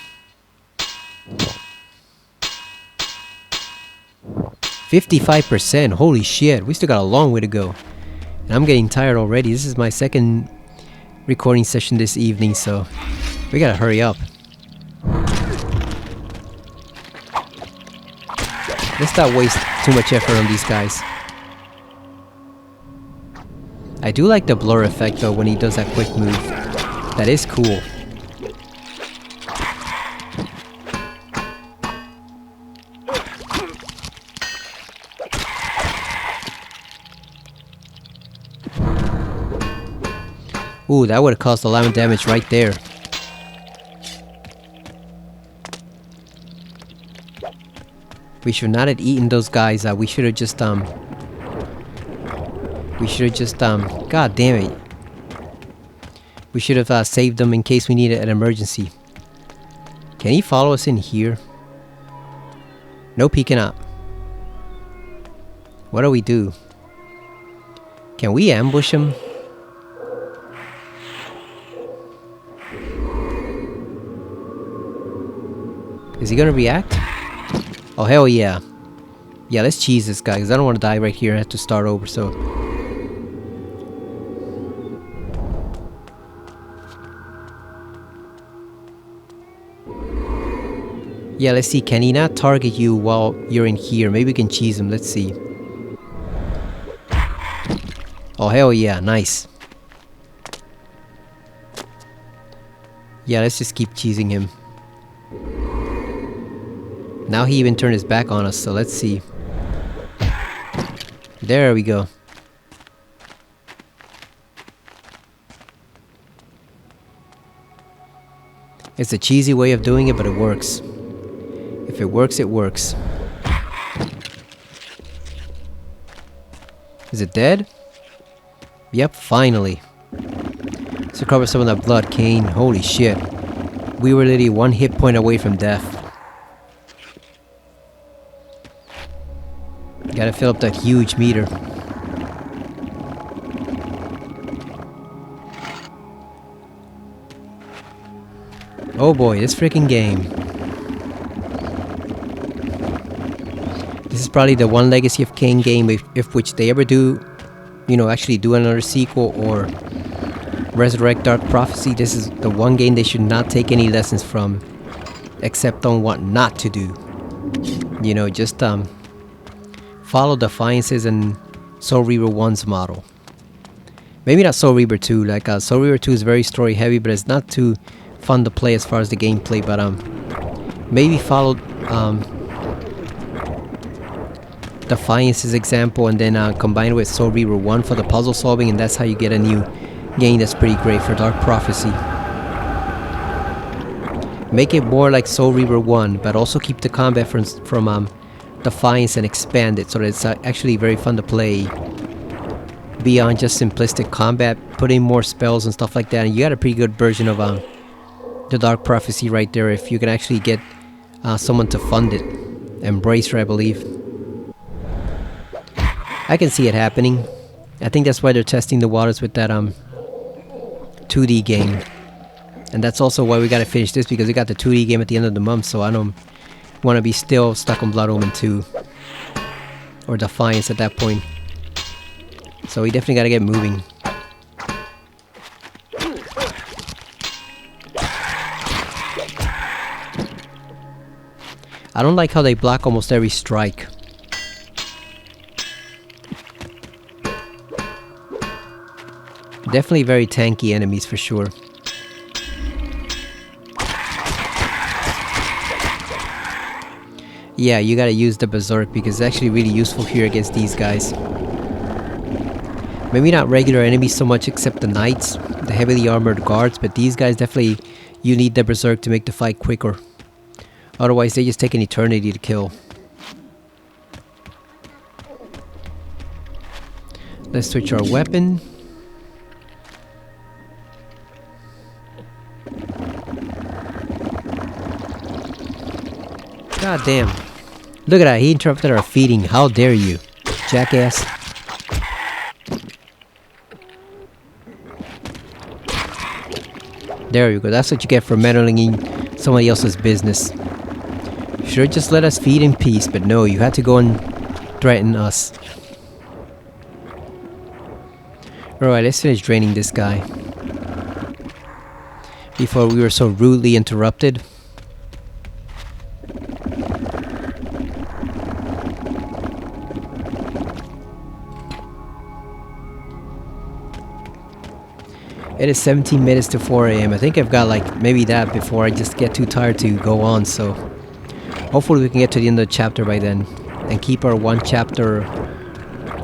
55%, holy shit, we still got a long way to go. And I'm getting tired already. This is my second recording session this evening, so we gotta hurry up. Let's not waste too much effort on these guys. I do like the blur effect though when he does that quick move. That is cool. Ooh, that would have caused 11 damage right there. We should not have eaten those guys. We should have just God damn it. We should have saved them in case we needed an emergency. Can he follow us in here? Nope, he cannot. What do we do? Can we ambush him? Is he gonna react? Oh hell yeah. Yeah, let's cheese this guy because I don't want to die right here and have to start over, so. Yeah, let's see. Can he not target you while you're in here? Maybe we can cheese him. Let's see. Oh, hell yeah. Nice. Yeah, let's just keep cheesing him. Now he even turned his back on us, so let's see. There we go. It's a cheesy way of doing it, but it works. If it works, it works. Is it dead? Yep, finally. So cover some of that blood, Kane. Holy shit. We were literally 1 hit point away from death. Gotta fill up that huge meter. Oh boy, this freaking game. This is probably the one Legacy of Kain game if which they ever do, you know, actually do another sequel or resurrect Dark Prophecy. This is the one game they should not take any lessons from, except on what not to do. You know, just follow Defiance's and Soul Reaver 1's model. Maybe not Soul Reaver 2. Like Soul Reaver 2 is very story heavy, but it's not too fun to play as far as the gameplay. But maybe follow Defiance's example and then combine it with Soul Reaver 1 for the puzzle solving, and that's how you get a new game that's pretty great for Dark Prophecy. Make it more like Soul Reaver 1, but also keep the combat from Defiance and expand it so that it's actually very fun to play beyond just simplistic combat. Put in more spells and stuff like that, and you got a pretty good version of the Dark Prophecy right there if you can actually get someone to fund it. Embracer, I believe. I can see it happening. I think that's why they're testing the waters with that 2D game. And that's also why we gotta finish this, because we got the 2D game at the end of the month, so I don't want to be still stuck on Blood Omen 2. Or Defiance at that point. So we definitely gotta get moving. I don't like how they block almost every strike. Definitely very tanky enemies for sure. Yeah, you gotta use the Berserk because it's actually really useful here against these guys. Maybe not regular enemies so much except the knights, the heavily armored guards, but these guys definitely, you need the Berserk to make the fight quicker. Otherwise they just take an eternity to kill. Let's switch our weapon. God damn. Look at that, he interrupted our feeding. How dare you, jackass. There you go, that's what you get for meddling in somebody else's business. Should just let us feed in peace, but no, you had to go and threaten us. Alright, let's finish draining this guy before we were so rudely interrupted. It is 17 minutes to 4 AM. I think I've got like maybe that before I just get too tired to go on, so hopefully we can get to the end of the chapter by then and keep our 1 chapter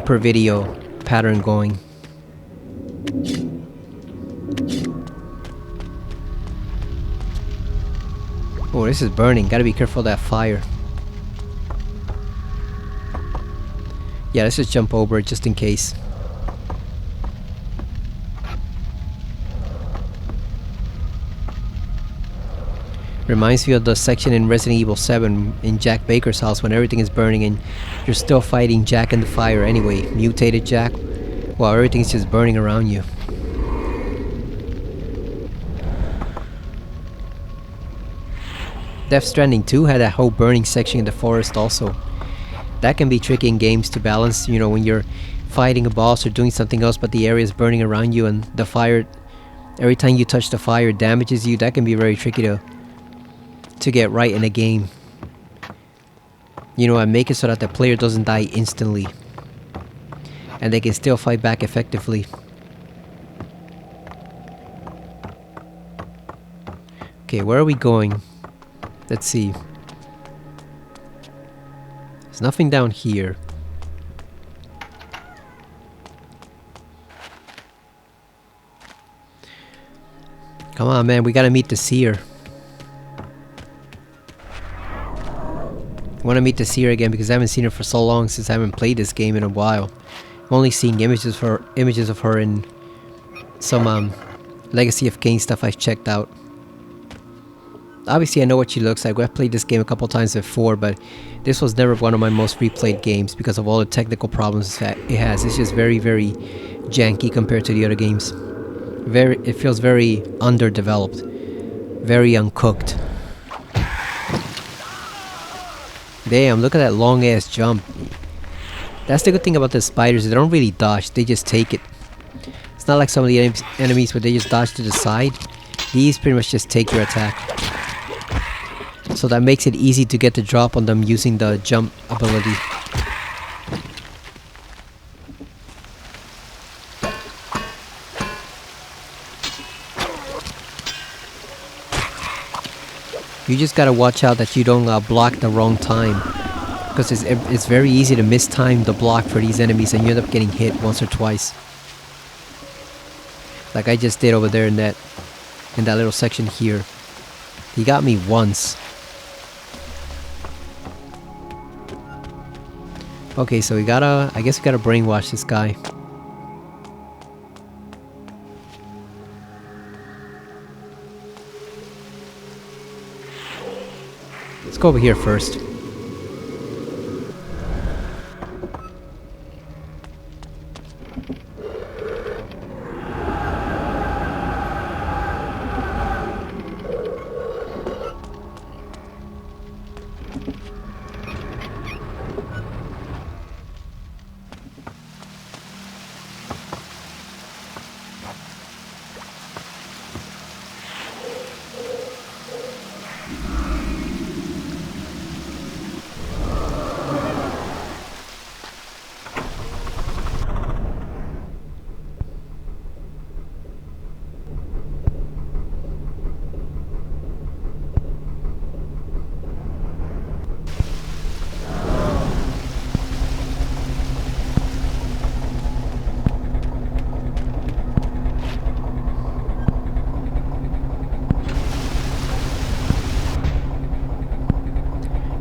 per video pattern going. Oh, this is burning. Gotta be careful of that fire. Yeah, let's just jump over it just in case. Reminds me of the section in Resident Evil 7 in Jack Baker's house when everything is burning and you're still fighting Jack in the fire anyway. Mutated Jack. While everything's just burning around you. Death Stranding 2 had that whole burning section in the forest also. That can be tricky in games to balance, you know, when you're fighting a boss or doing something else but the area is burning around you and the fire, every time you touch the fire, damages you. That can be very tricky to get right in a game. You know, I make it so that the player doesn't die instantly. And they can still fight back effectively. Okay, where are we going? Let's see. There's nothing down here. Come on, man, we gotta meet the Seer. I wanna meet the Seer again because I haven't seen her for so long since I haven't played this game in a while. I'm only seeing images of her in some Legacy of Kain stuff I've checked out. Obviously I know what she looks like. I've played this game a couple times before, but this was never one of my most replayed games because of all the technical problems that it has. It's just very, very janky compared to the other games. It feels very underdeveloped, very uncooked. Damn, look at that long ass jump. That's the good thing about the spiders, they don't really dodge, they just take it. It's not like some of the enemies where they just dodge to the side. These pretty much just take your attack. So that makes it easy to get the drop on them using the jump ability. You just gotta watch out that you don't block the wrong time. Because it's very easy to mistime the block for these enemies and you end up getting hit once or twice. Like I just did over there in that little section here. He got me once. Okay, so I guess we gotta brainwash this guy. Let's go over here first.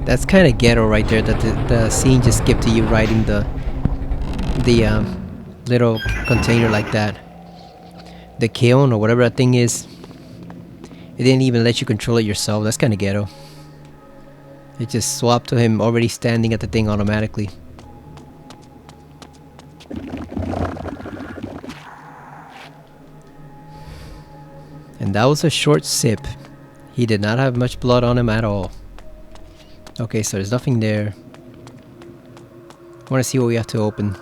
That's kind of ghetto right there, that the scene just skipped to you riding the little container like that. The kiln or whatever that thing is. It didn't even let you control it yourself. That's kind of ghetto. It just swapped to him already standing at the thing automatically. And that was a short sip. He did not have much blood on him at all. Okay, so there's nothing there. I want to see what we have to open.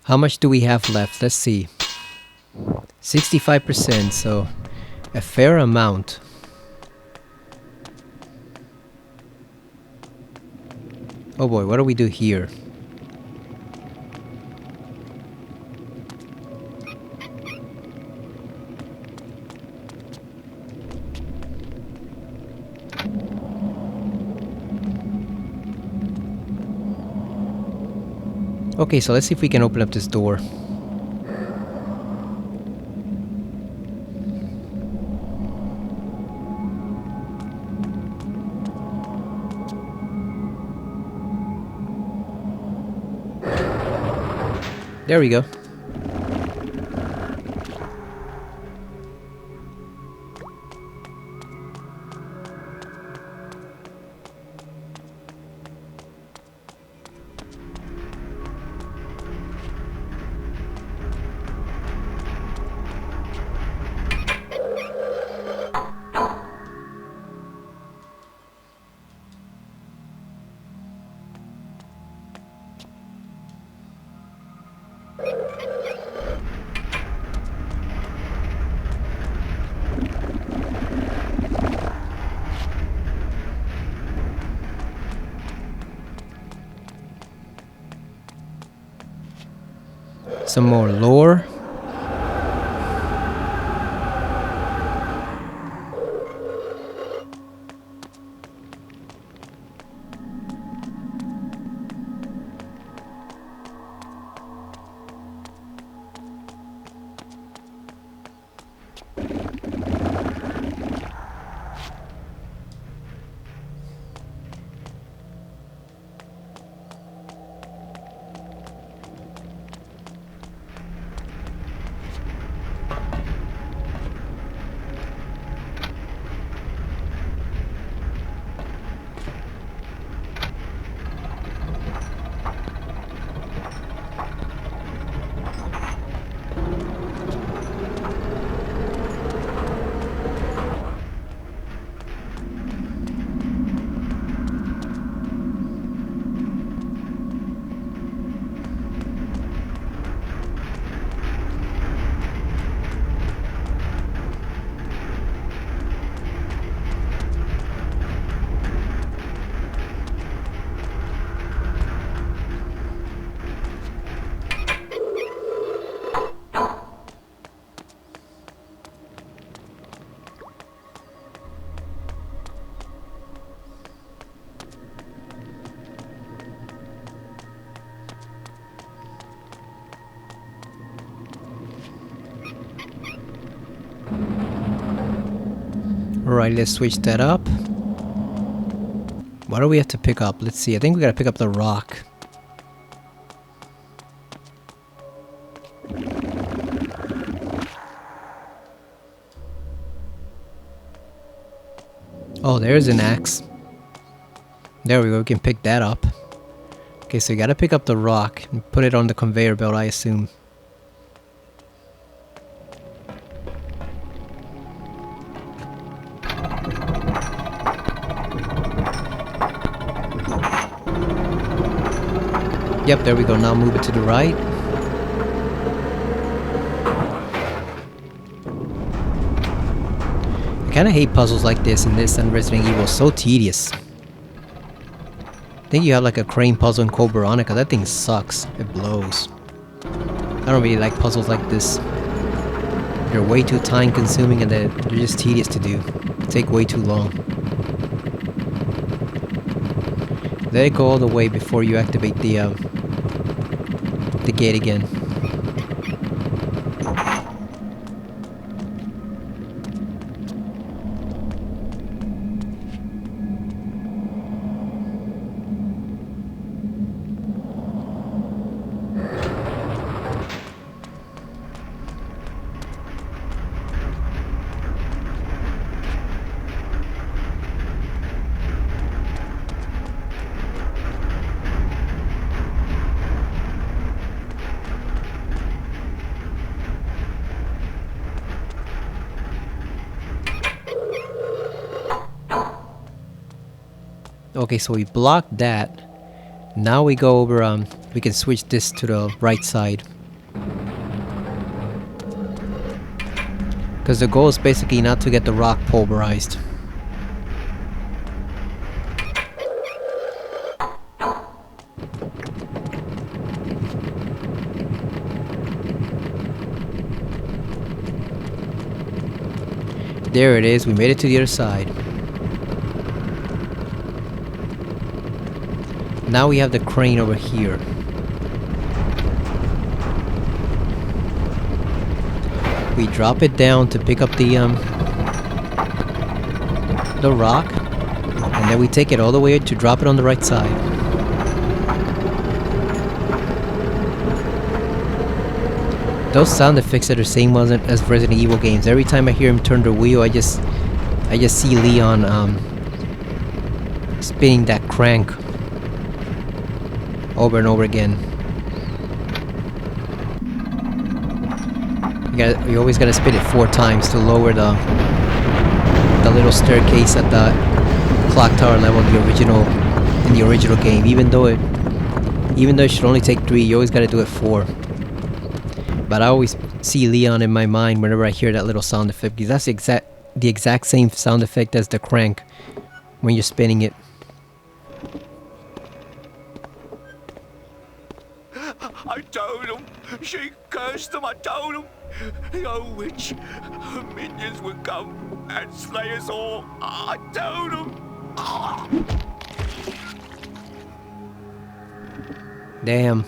How much do we have left? Let's see. 65%, so a fair amount. Oh boy, what do we do here? Okay, so let's see if we can open up this door. There we go. Some more lore. Alright, let's switch that up. What do we have to pick up? Let's see. I think we gotta pick up the rock. Oh, there's an axe. There we go. We can pick that up. Okay, so you gotta pick up the rock and put it on the conveyor belt, I assume. Yep, there we go. Now move it to the right. I kinda hate puzzles like this in this and Resident Evil. So tedious. I think you have like a crane puzzle in Code Veronica. That thing sucks. It blows. I don't really like puzzles like this. They're way too time consuming and they're just tedious to do. They take way too long. Let it go all the way before you activate the gate again. Okay, so we blocked that. Now we go over, we can switch this to the right side. Because the goal is basically not to get the rock pulverized. There it is, we made it to the other side. Now we have the crane over here. We drop it down to pick up the rock, and then we take it all the way to drop it on the right side. Those sound effects are the same ones as Resident Evil games. Every time I hear him turn the wheel, I just see Leon spinning that crank over and over again. You always gotta spin it 4 times to lower the little staircase at the clock tower level in the original game. Even though it should only take 3, you always gotta do it 4. But I always see Leon in my mind whenever I hear that little sound effect, because that's the exact same sound effect as the crank when you're spinning it. I told them. She cursed them. I told them. The old witch, her minions would come and slay us all. I told them. Damn.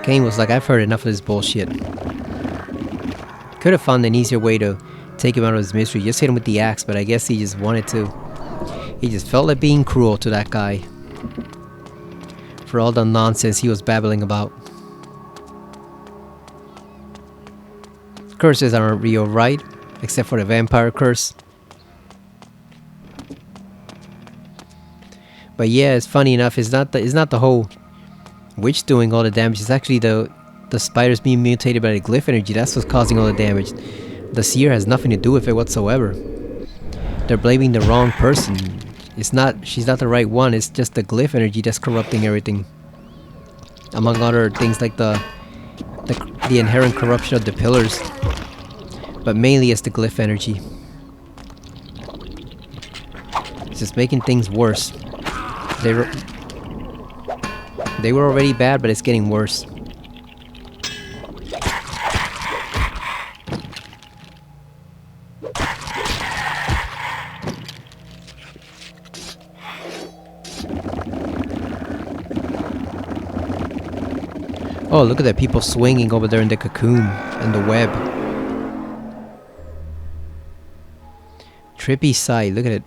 Kane was like, I've heard enough of this bullshit. Could have found an easier way to take him out of his misery. Just hit him with the axe, but I guess he just wanted to. He just felt like being cruel to that guy. For all the nonsense he was babbling about. Curses aren't real, right? Except for the vampire curse. But yeah, it's funny enough, it's not the whole witch doing all the damage. It's actually the spiders being mutated by the glyph energy. That's what's causing all the damage. The Seer has nothing to do with it whatsoever. They're blaming the wrong person. She's not the right one. It's just the glyph energy that's corrupting everything. Among other things like the inherent corruption of the pillars. But mainly it's the glyph energy. It's just making things worse. They were already bad, but it's getting worse. Oh, look at that, people swinging over there in the cocoon and the web. Trippy sight, look at it.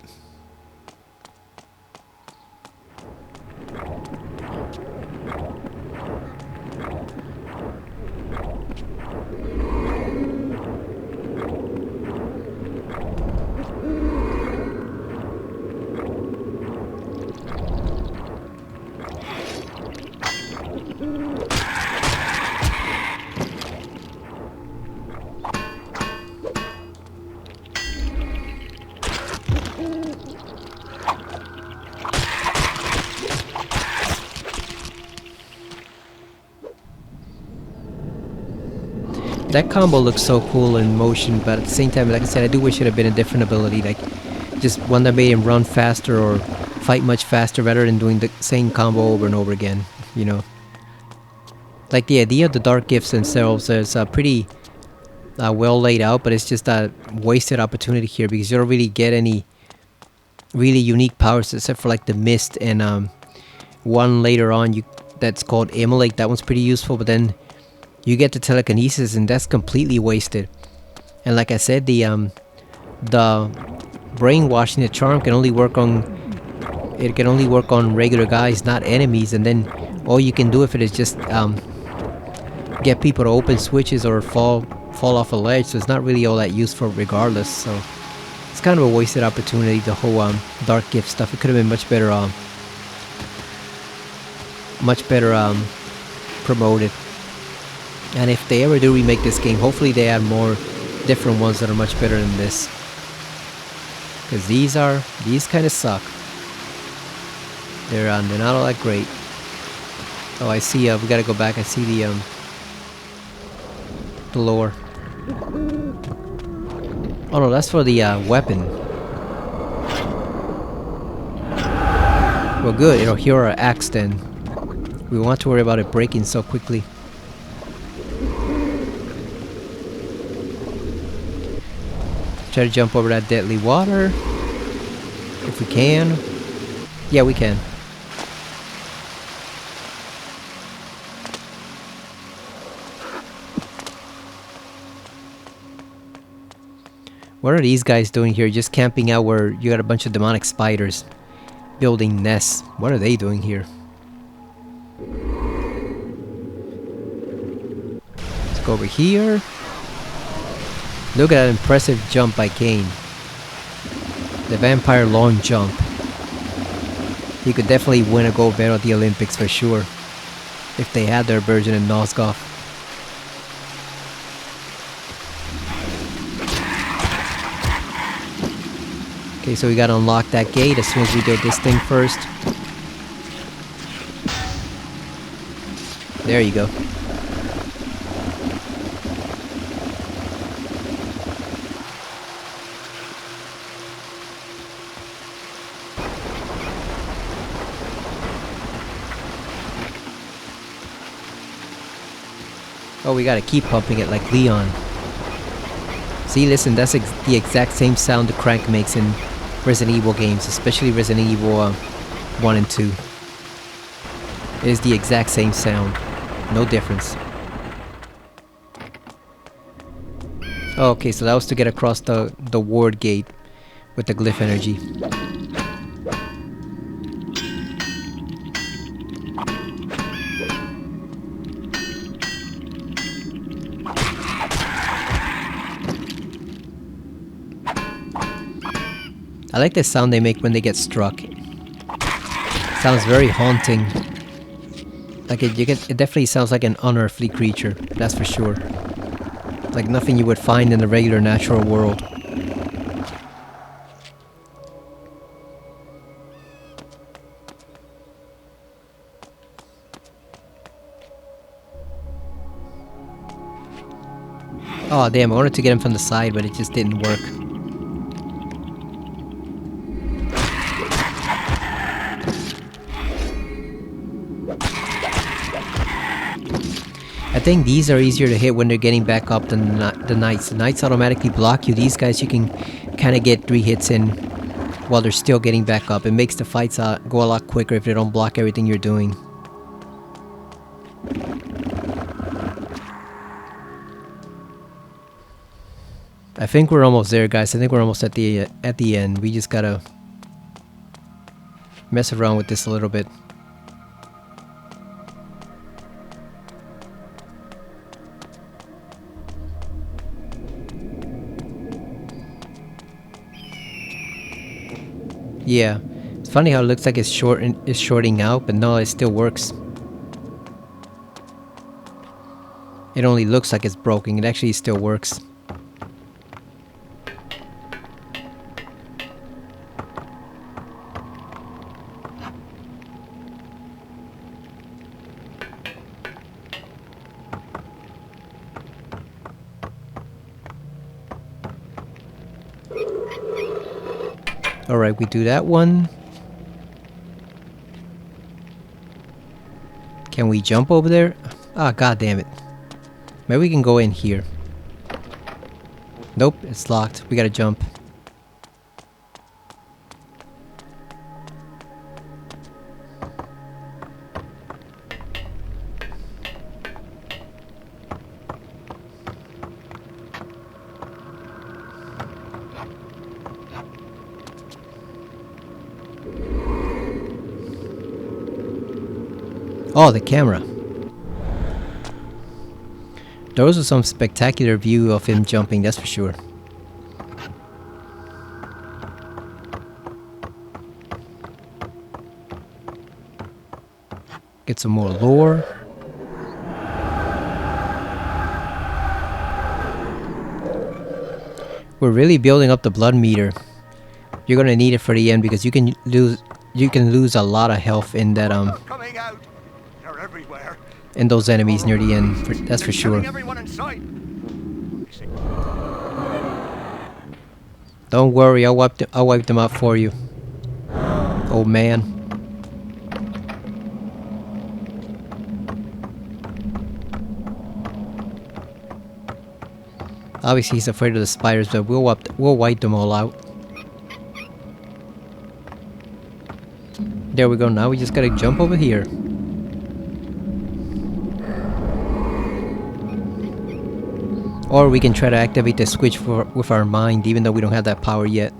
That combo looks so cool in motion, but at the same time, like I said, I do wish it had been a different ability, like just one that made him run faster or fight much faster rather than doing the same combo over and over again, you know. Like the idea of the dark gifts themselves is pretty well laid out, but it's just a wasted opportunity here because you don't really get any really unique powers except for like the mist and one later on that's called Immolate. That one's pretty useful, but then you get the telekinesis and that's completely wasted. And like I said, the brainwashing, the charm can only work on regular guys, not enemies, and then all you can do with it is just get people to open switches or fall off a ledge, so it's not really all that useful regardless. So it's kind of a wasted opportunity, the whole dark gift stuff. It could have been much better promoted. And if they ever do remake this game, hopefully they add more different ones that are much better than this. Because these kind of suck. They're not all that great. Oh, I see. We gotta go back. I see the lore. Oh no, that's for the weapon. Well, good. It'll heal our axe then. We won't have to worry about it breaking so quickly. Try to jump over that deadly water. If we can. Yeah, we can. What are these guys doing here? Just camping out where you got a bunch of demonic spiders building nests. What are they doing here? Go over here. Look at that impressive jump by Kane. The vampire long jump. He could definitely win a gold medal at the Olympics for sure. If they had their version in Nosgoth. Okay, so we gotta unlock that gate as soon as we do this thing first. There you go. Oh, we gotta keep pumping it like Leon. See, listen, that's the exact same sound the crank makes in Resident Evil games, especially Resident Evil 1 and 2. It is the exact same sound. No difference. Oh, okay, so that was to get across the ward gate with the glyph energy. I like the sound they make when they get struck. Sounds very haunting. Like it definitely sounds like an unearthly creature, that's for sure. Like nothing you would find in the regular natural world. Oh damn, I wanted to get him from the side, but it just didn't work. I think these are easier to hit when they're getting back up than the knights. The knights automatically block you. These guys you can kind of get 3 hits in while they're still getting back up. It makes the fights go a lot quicker if they don't block everything you're doing. I think we're almost there, guys. I think we're almost at the end. We just gotta mess around with this a little bit. Yeah, it's funny how it looks like it's shorting out, but no, it still works. It only looks like it's broken. It actually still works. Alright, we do that one. Can we jump over there? Ah, god damn it. Maybe we can go in here. Nope, it's locked. We gotta jump. Oh, the camera. Those are some spectacular view of him jumping, that's for sure. Get some more lore. We're really building up the blood meter. You're gonna need it for the end because you can lose a lot of health in that Coming out. They're everywhere. in those enemies near the end. That's for sure. Killing everyone in sight. Don't worry, I'll wipe them out for you. Oh man. Obviously he's afraid of the spiders, but we'll wipe them all out. There we go, now we just gotta jump over here. Or we can try to activate the switch with our mind, even though we don't have that power yet.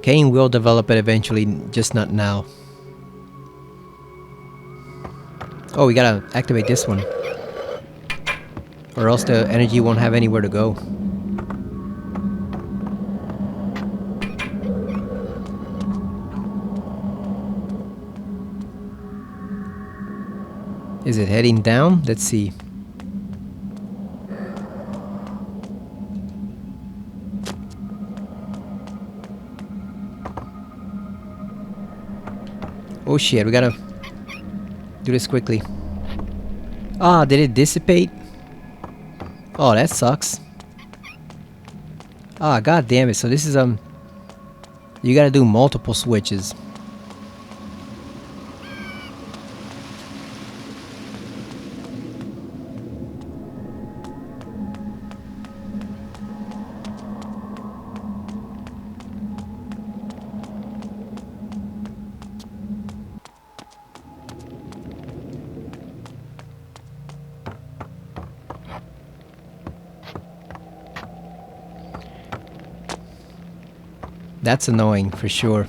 Kane will develop it eventually, just not now. Oh, we gotta activate this one. Or else the energy won't have anywhere to go. Is it heading down? Let's see. Oh shit, we gotta do this quickly. Ah, did it dissipate? Oh, that sucks. Ah, god damn it. So this is you gotta do multiple switches. That's annoying for sure.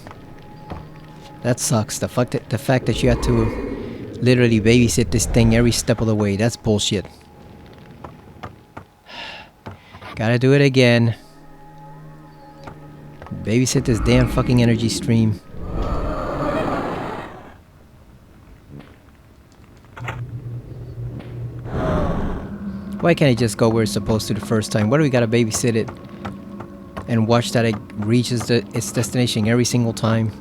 That sucks. The fact that you have to literally babysit this thing every step of the way. That's bullshit. Gotta do it again. Babysit this damn fucking energy stream. Why can't it just go where it's supposed to the first time? Why do we gotta babysit it and watch that it reaches its destination every single time?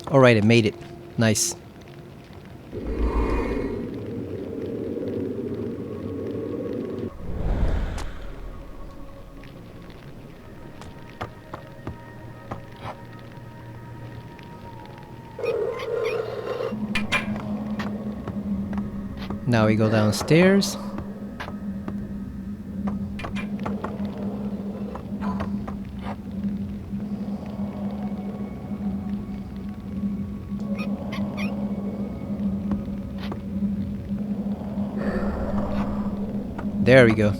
Alright, it made it. Nice. Now we go downstairs. There we go.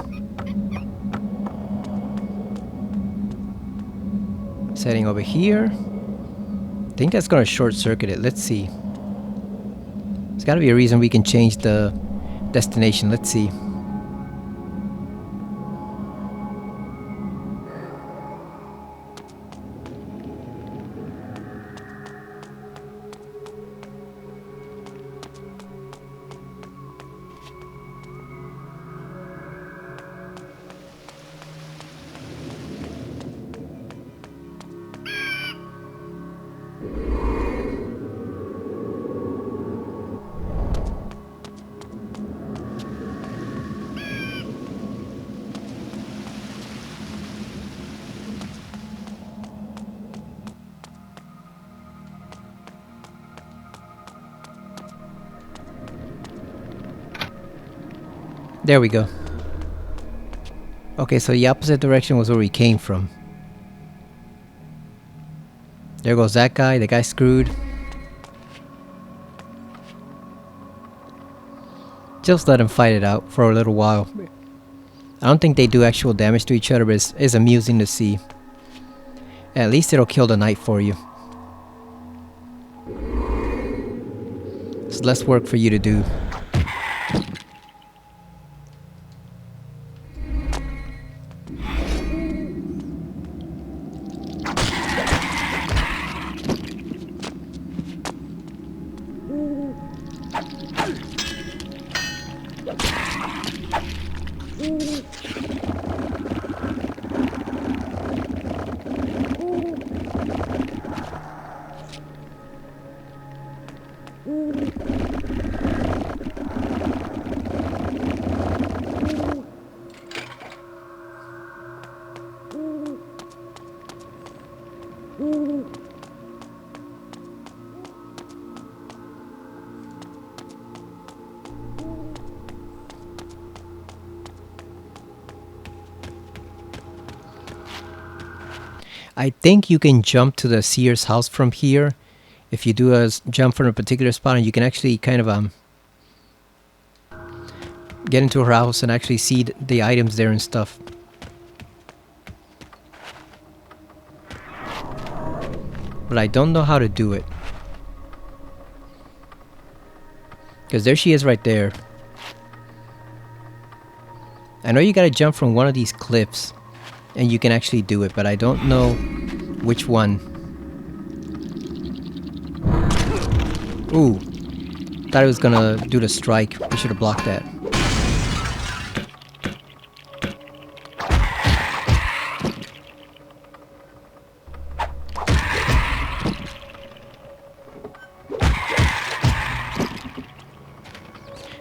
Setting over here. I think that's gonna short circuit it. Let's see. There's gotta be a reason we can change the destination. Let's see. There we go. Okay, so the opposite direction was where we came from. There goes that guy. The guy's screwed. Just let him fight it out for a little while. I don't think they do actual damage to each other, but it's amusing to see. At least it'll kill the knight for you. It's less work for you to do. I think you can jump to the Seer's house from here. If you do a jump from a particular spot, and you can actually kind of get into her house and actually see the items there and stuff. But I don't know how to do it. Because there she is right there. I know you gotta jump from one of these cliffs and you can actually do it, but I don't know which one. Ooh. Thought I was gonna do the strike. We should have blocked that.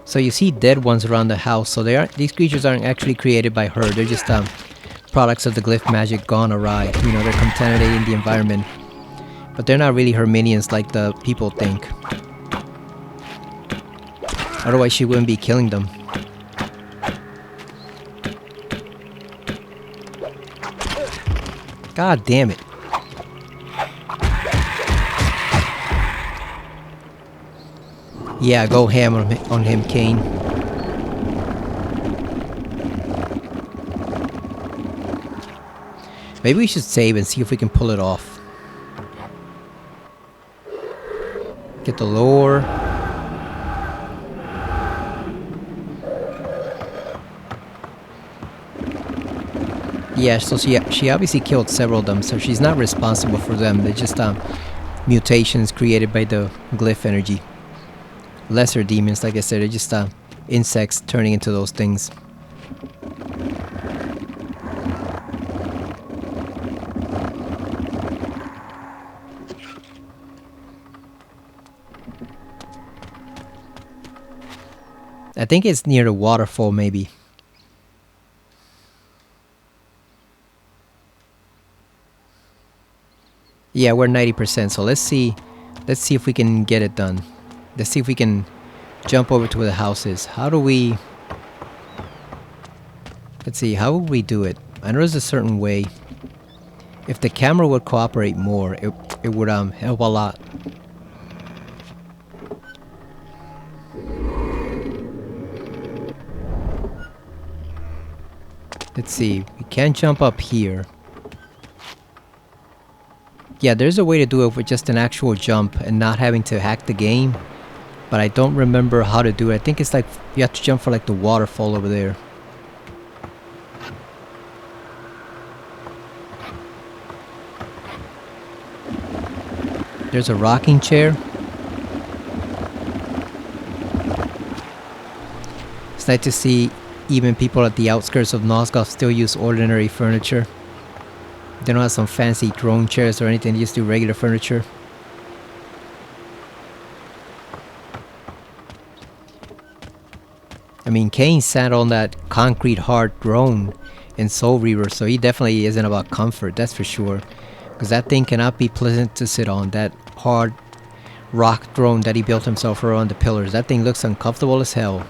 So you see dead ones around the house. So these creatures aren't actually created by her. They're just products of the glyph magic gone awry. You know, they're contaminating the environment. But they're not really her minions like the people think. Otherwise she wouldn't be killing them. God damn it. Yeah, go ham on him, Kane. Maybe we should save and see if we can pull it off. Get the lore. Yeah, so she obviously killed several of them, so she's not responsible for them. They're just mutations created by the glyph energy. Lesser demons, like I said, they're just insects turning into those things. I think it's near the waterfall, maybe. Yeah, we're 90%, so let's see if we can get it done. Let's see if we can jump over to where the house is. How do we... Let's see, how would we do it? I know there's a certain way. If the camera would cooperate more, it would help a lot. Let's see, we can jump up here. Yeah, there's a way to do it with just an actual jump and not having to hack the game. But I don't remember how to do it. I think it's like you have to jump for like the waterfall over there. There's a rocking chair. It's nice to see even people at the outskirts of Nosgoth still use ordinary furniture. They don't have some fancy throne chairs or anything, they just do regular furniture. I mean, Kane sat on that concrete hard throne in Soul Reaver, so he definitely isn't about comfort, that's for sure. Because that thing cannot be pleasant to sit on, that hard rock throne that he built himself around the pillars. That thing looks uncomfortable as hell.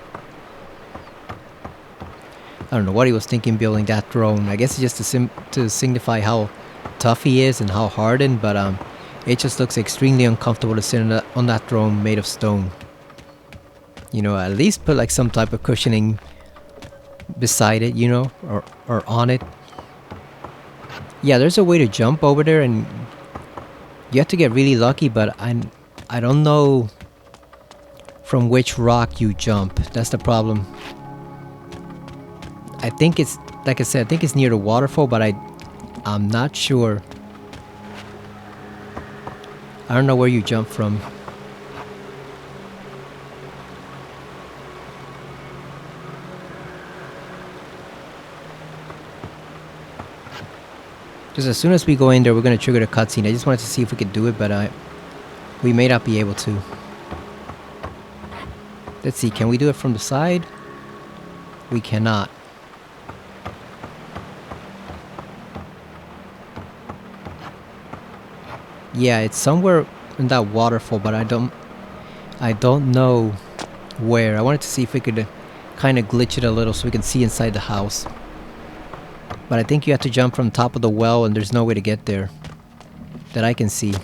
I don't know what he was thinking building that throne. I guess it's just to signify how tough he is and how hardened, but it just looks extremely uncomfortable to sit on that throne made of stone. You know, at least put like some type of cushioning beside it, you know, or on it. Yeah, there's a way to jump over there, and you have to get really lucky, but I don't know from which rock you jump. That's the problem. I think it's, like I said, I think it's near the waterfall, but I'm not sure. I don't know where you jump from. Just as soon as we go in there, we're going to trigger the cutscene. I just wanted to see if we could do it, but we may not be able to. Let's see, can we do it from the side? We cannot. Yeah, it's somewhere in that waterfall, but I don't know where. I wanted to see if we could kind of glitch it a little so we can see inside the house. But I think you have to jump from top of the well, and there's no way to get there that I can see.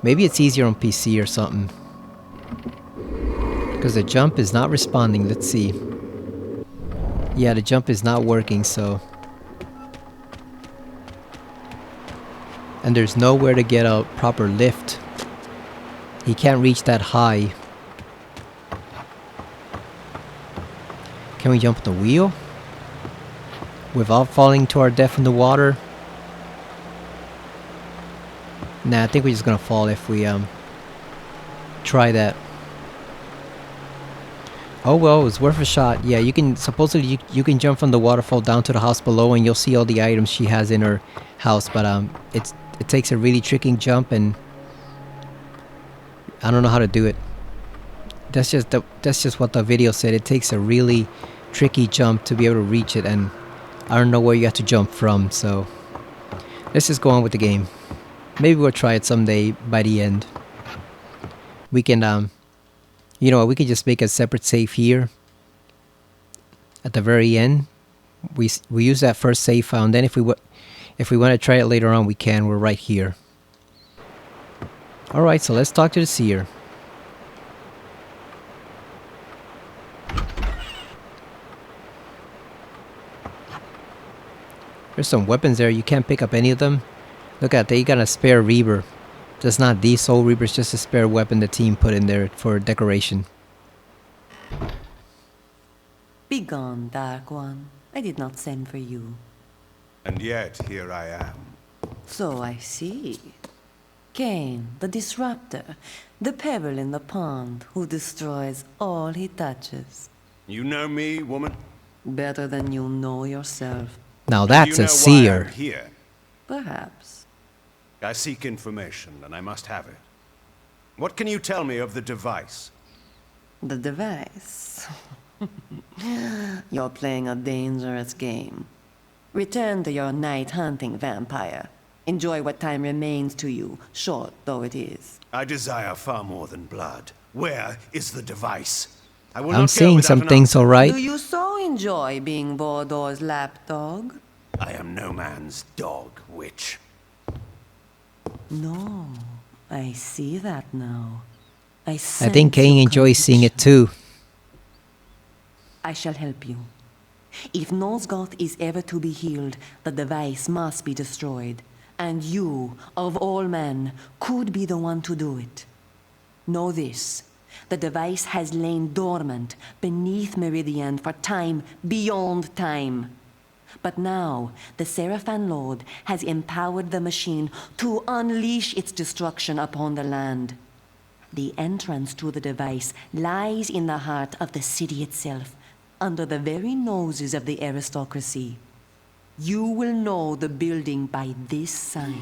Maybe it's easier on PC or something. Because the jump is not responding. Let's see. Yeah, the jump is not working, so... And there's nowhere to get a proper lift. He can't reach that high. Can we jump the wheel? Without falling to our death in the water? Nah, I think we're just gonna fall if we try that. Oh well, it's worth a shot. Yeah, you can supposedly you can jump from the waterfall down to the house below, and you'll see all the items she has in her house. But it takes a really tricky jump, and I don't know how to do it. That's just what the video said. It takes a really tricky jump to be able to reach it, and I don't know where you have to jump from. So let's just go on with the game. Maybe we'll try it someday by the end. We can you know, we could just make a separate save here. At the very end, we use that first save file, and then if we want to try it later on, we can. We're right here. All right, so let's talk to the Seer. There's some weapons there. You can't pick up any of them. Look at that. You got a spare Reaver. Just not these Soul Reapers, just a spare weapon the team put in there for decoration. Begone, Dark One. I did not send for you. And yet, here I am. So I see. Cain, the disruptor, the pebble in the pond who destroys all he touches. You know me, woman? Better than you know yourself. Now that's You a know why Seer. I'm here. Perhaps. I seek information, and I must have it. What can you tell me of the device? The device. You're playing a dangerous game. Return to your night hunting, vampire. Enjoy what time remains to you, short though it is. I desire far more than blood. Where is the device? I will I'm not go seeing without some an things, answer. alright. Do you so enjoy being Bordeaux's lapdog? I am no man's dog, witch. No, I see that now. I I sense think Cain your enjoys seeing it conviction. too. I shall help you. If Nosgoth is ever to be healed, the device must be destroyed. And you, of all men, could be the one to do it. Know this. The device has lain dormant beneath Meridian for time beyond time. But now, the Seraphan Lord has empowered the machine to unleash its destruction upon the land. The entrance to the device lies in the heart of the city itself, under the very noses of the aristocracy. You will know the building by this sign.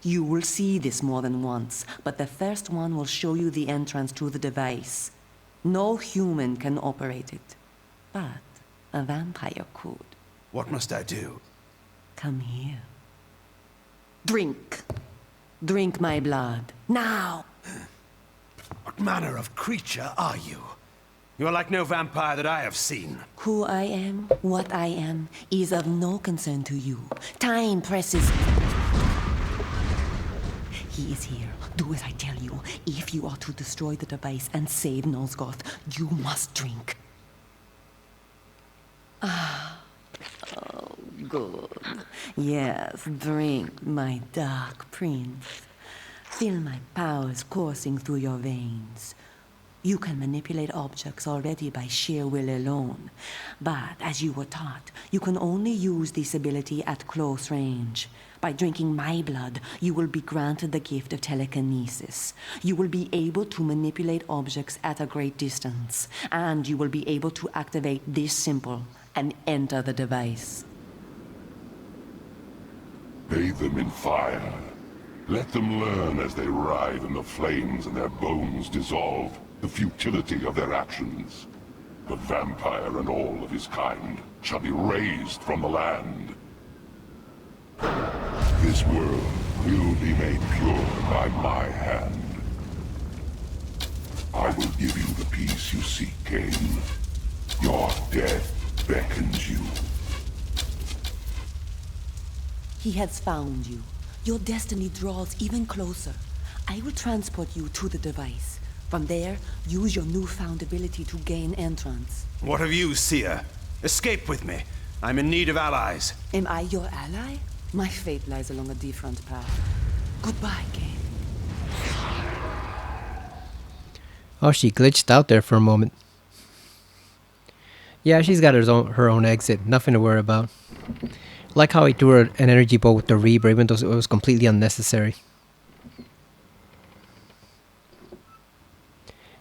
You will see this more than once, but the first one will show you the entrance to the device. No human can operate it, but a vampire could. What must I do? Come here. Drink. Drink my blood. Now! What manner of creature are you? You are like no vampire that I have seen. Who I am, what I am, is of no concern to you. Time presses. He is here. Do as I tell you. If you are to destroy the device and save Nosgoth, you must drink. Ah. Oh, good. Yes, drink, my dark prince. Feel my powers coursing through your veins. You can manipulate objects already by sheer will alone. But, as you were taught, you can only use this ability at close range. By drinking my blood, you will be granted the gift of telekinesis. You will be able to manipulate objects at a great distance. And you will be able to activate this symbol and enter the device. Bathe them in fire. Let them learn as they writhe in the flames and their bones dissolve the futility of their actions. The vampire and all of his kind shall be raised from the land. This world will be made pure by my hand. I will give you the peace you seek, Cain. Your death beckons you. He has found you. Your destiny draws even closer. I will transport you to the device. From there, use your newfound ability to gain entrance. What of you, Seer? Escape with me. I'm in need of allies. Am I your ally? My fate lies along a different path. Goodbye, Kane. Oh, she glitched out there for a moment. Yeah, she's got her own exit. Nothing to worry about. Like how he threw her an energy bolt with the Reaper, even though it was completely unnecessary.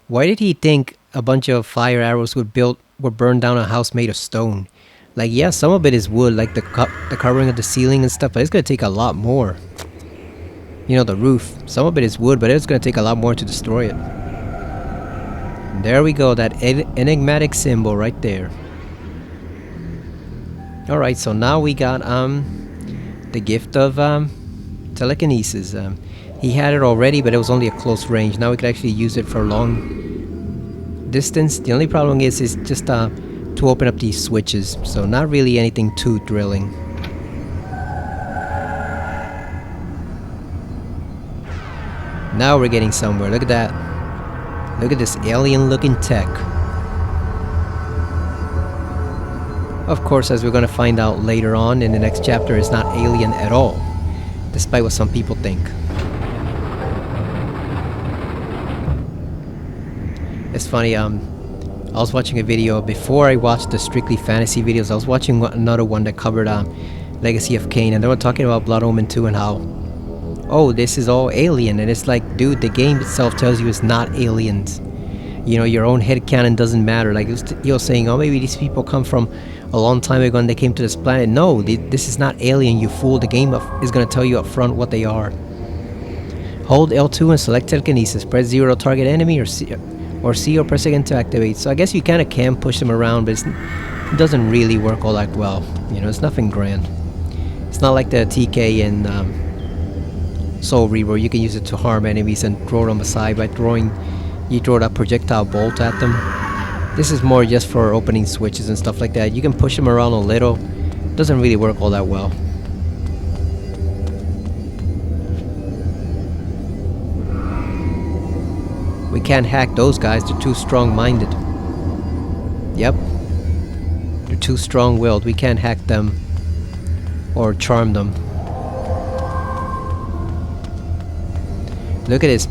Why did he think a bunch of fire arrows would burn down a house made of stone? Like, yeah, some of it is wood, like the covering of the ceiling and stuff, but it's gonna take a lot more. You know, the roof. Some of it is wood, but it's gonna take a lot more to destroy it. There we go, that enigmatic symbol right there. Alright, so now we got the gift of telekinesis. He had it already, but it was only a close range. Now we could actually use it for long distance. The only problem is just to open up these switches, so not really anything too thrilling. Now we're getting somewhere. Look at that. Look at this alien looking tech. Of course, as we're going to find out later on in the next chapter, it's not alien at all, despite what some people think. It's funny, I was watching a video before I watched the strictly fantasy videos. I was watching another one that covered Legacy of Kain, and they were talking about Blood Omen 2 and how, oh, this is all alien. And it's like, dude, the game itself tells you it's not aliens. You know, your own headcanon doesn't matter. Like, you're saying, oh, maybe these people come from a long time ago and they came to this planet. No, this is not alien, you fool. The game is going to tell you up front what they are. Hold L2 and select telekinesis. Press 0 to target enemy, or C or press again to activate. So I guess you kind of can push them around, but it doesn't really work all that well. You know, it's nothing grand. It's not like the TK in Soul Reaver, where you can use it to harm enemies and throw them aside by you throw that projectile bolt at them. This is more just for opening switches and stuff like that. You can push them around a little. Doesn't really work all that well. We can't hack those guys, they're too strong-minded. Yep. They're too strong-willed. We can't hack them or charm them. Look at this,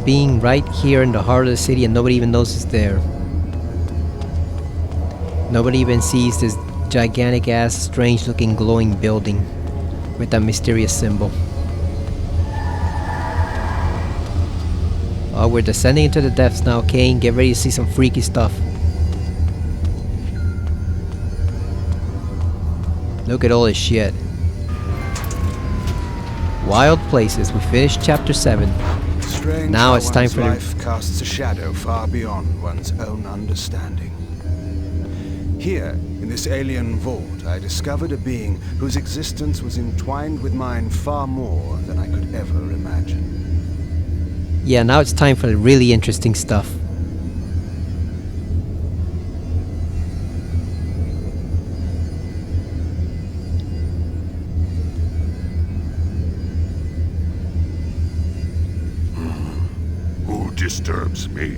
being right here in the heart of the city, and nobody even knows it's there. Nobody even sees this gigantic ass, strange looking glowing building with that mysterious symbol. Oh, we're descending into the depths now, Kane. Get ready to see some freaky stuff. Look at all this shit. Wild places. We finished chapter 7. Strange now it's time for life casts a shadow far beyond one's own understanding. Here, in this alien vault, I discovered a being whose existence was entwined with mine far more than I could ever imagine. Yeah, now it's time for the really interesting stuff. Who disturbs me?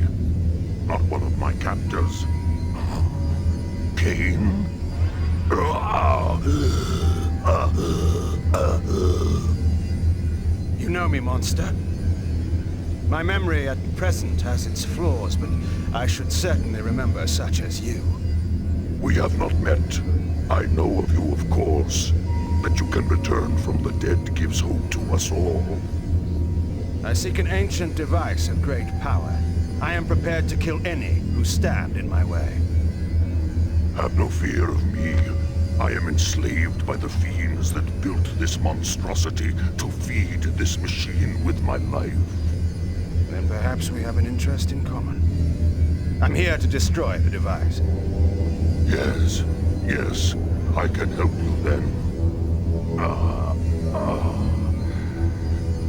Not one of my captors. Kain? You know me, monster. My memory at present has its flaws, but I should certainly remember such as you. We have not met. I know of you, of course. That you can return from the dead gives hope to us all. I seek an ancient device of great power. I am prepared to kill any who stand in my way. Have no fear of me. I am enslaved by the fiends that built this monstrosity to feed this machine with my life. Then perhaps we have an interest in common. I'm here to destroy the device. Yes, I can help you then.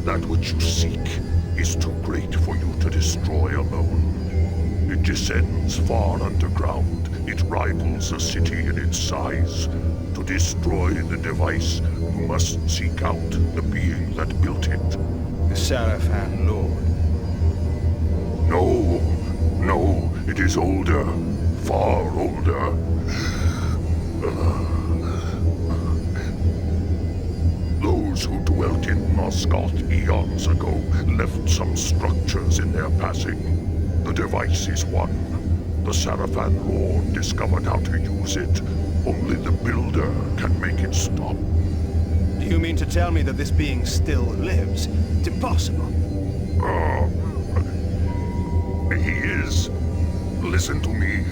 That which you seek is too great for you to destroy alone. It descends far underground. It rivals a city in its size. To destroy the device, you must seek out the being that built it. The Sarafan Lord. is older, far older. Those who dwelt in Nosgoth eons ago left some structures in their passing. The device is one. The Sarafan Lord discovered how to use it. Only the Builder can make it stop. Do you mean to tell me that this being still lives? It's impossible. He is. Listen to me.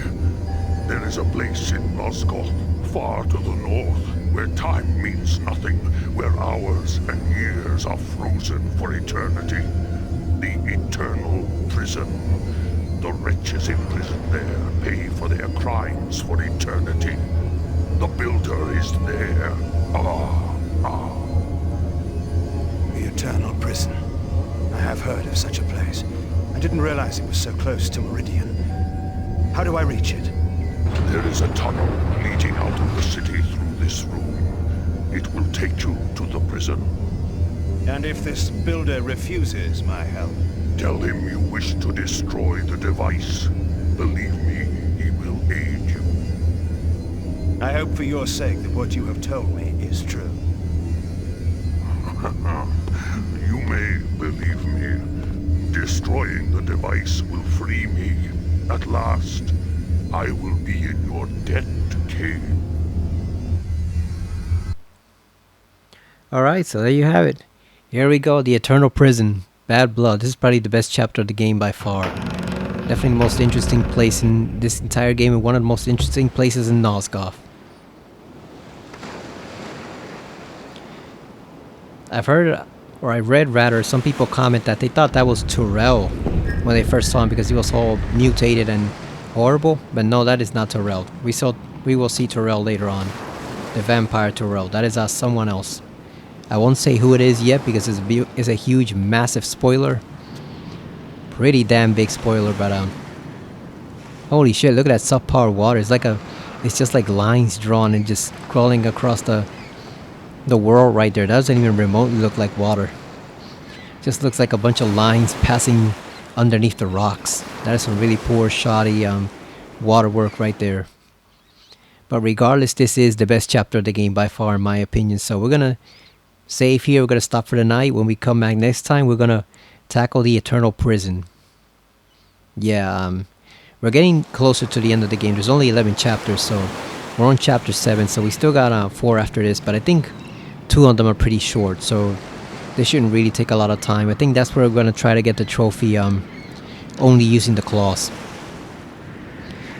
There is a place in Nosgoth, far to the north, where time means nothing, where hours and years are frozen for eternity. The eternal prison. The wretches imprisoned there pay for their crimes for eternity. The Builder is there. The eternal prison. I have heard of such a place. I didn't realize it was so close to Meridian. How do I reach it? There is a tunnel leading out of the city through this room. It will take you to the prison. And if this Builder refuses my help? Tell him you wish to destroy the device. Believe me, he will aid you. I hope for your sake that what you have told me is true. You may believe me. Destroying the device will free me. At last, I will be in your debt, King. Alright, so there you have it. Here we go, the Eternal Prison. Bad Blood. This is probably the best chapter of the game by far. Definitely the most interesting place in this entire game and one of the most interesting places in Nosgoth. I've heard, or I read rather, some people comment that they thought that was Tyrell when they first saw him because he was all mutated and horrible. But no, that is not Tyrell. We will see Tyrell later on. The vampire Tyrell. That is someone else. I won't say who it is yet because it's a huge, massive spoiler. Pretty damn big spoiler, but holy shit! Look at that subpar water. It's just like lines drawn and just crawling across the world right there. That doesn't even remotely look like water. Just looks like a bunch of lines passing underneath the rocks. That is some really poor, shoddy water work right there. But regardless, this is the best chapter of the game by far, in my opinion. So we're gonna save here. We're gonna stop for the night. When we come back next time, we're gonna tackle the Eternal Prison. Yeah, we're getting closer to the end of the game. There's only 11 chapters, so we're on chapter 7. So we still got 4 after this, but I think 2 of them are pretty short, so they shouldn't really take a lot of time. I think that's where we're gonna try to get the trophy, only using the claws,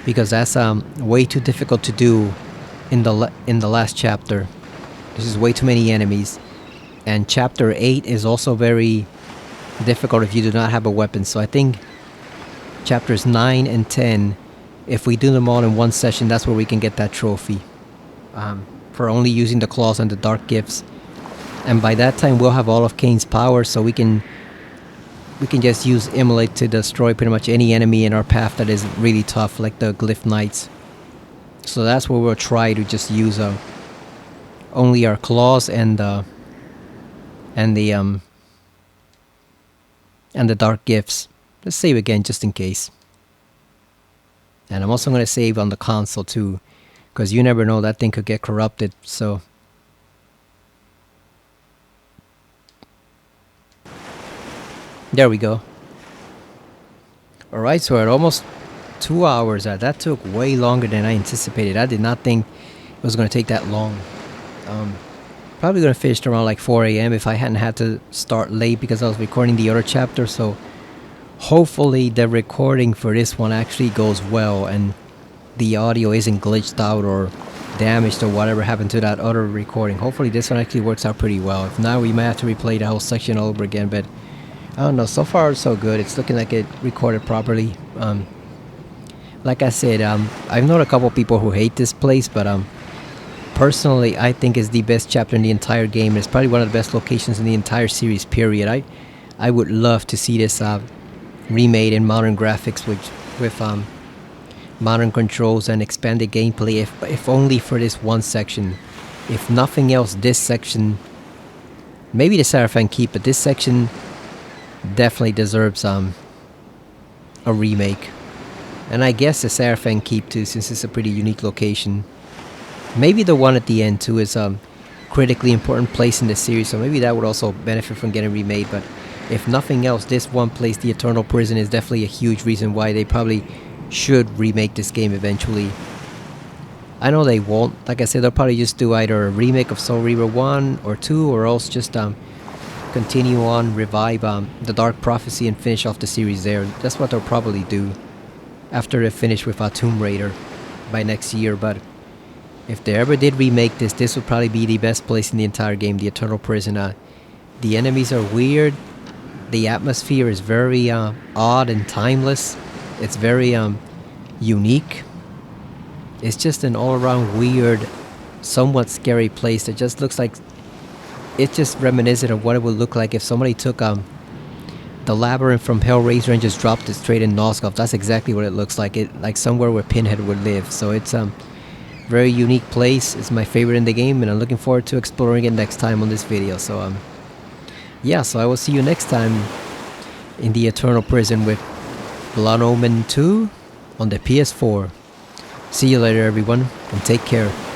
because that's way too difficult to do in the last chapter. This is way too many enemies. And chapter 8 is also very difficult if you do not have a weapon. So I think chapters 9 and 10, if we do them all in one session, that's where we can get that trophy. For only using the claws and the dark gifts. And by that time we'll have all of Cain's power, so we can just use Immolate to destroy pretty much any enemy in our path that is really tough, like the Glyph Knights. So that's where we'll try to just use only our claws and the dark gifts. Let's save again just in case. And I'm also going to save on the console too, because you never know, that thing could get corrupted. So there we go. Alright, so we're at almost 2 hours. That took way longer than I anticipated. I did not think it was going to take that long. Probably going to finish around like 4 a.m. if I hadn't had to start late because I was recording the other chapter. So hopefully the recording for this one actually goes well and the audio isn't glitched out or damaged or whatever happened to that other recording. Hopefully this one actually works out pretty well. If not, we might have to replay the whole section all over again, but I don't know. So far so good. It's looking like it recorded properly. Like I said, I've known a couple people who hate this place, but personally, I think it's the best chapter in the entire game. It's probably one of the best locations in the entire series, period. I would love to see this remade in modern graphics with modern controls and expanded gameplay, if only for this one section. If nothing else, this section, maybe the Sarafan Keep, but this section definitely deserves a remake. And I guess the Seraphim Keep too, since it's a pretty unique location. Maybe the one at the end too is critically important place in the series, so maybe that would also benefit from getting remade. But if nothing else, this one place, the Eternal Prison, is definitely a huge reason why they probably should remake this game eventually. I know they won't. Like I said, they'll probably just do either a remake of Soul Reaver 1 or 2, or else just continue on, revive the Dark Prophecy and finish off the series there. That's what they'll probably do after they finish with Tomb Raider by next year. But if they ever did remake this, this would probably be the best place in the entire game, the Eternal Prison. The enemies are weird. The atmosphere is very odd and timeless. It's very unique. It's just an all-around weird, somewhat scary place that just looks like... It's just reminiscent of what it would look like if somebody took the labyrinth from Hellraiser and just dropped it straight in Nosgoth. That's exactly what it looks like. Like somewhere where Pinhead would live. So it's very unique place. It's my favorite in the game, and I'm looking forward to exploring it next time on this video. So yeah, so I will see you next time in the Eternal Prison with Blood Omen 2 on the PS4. See you later, everyone, and take care.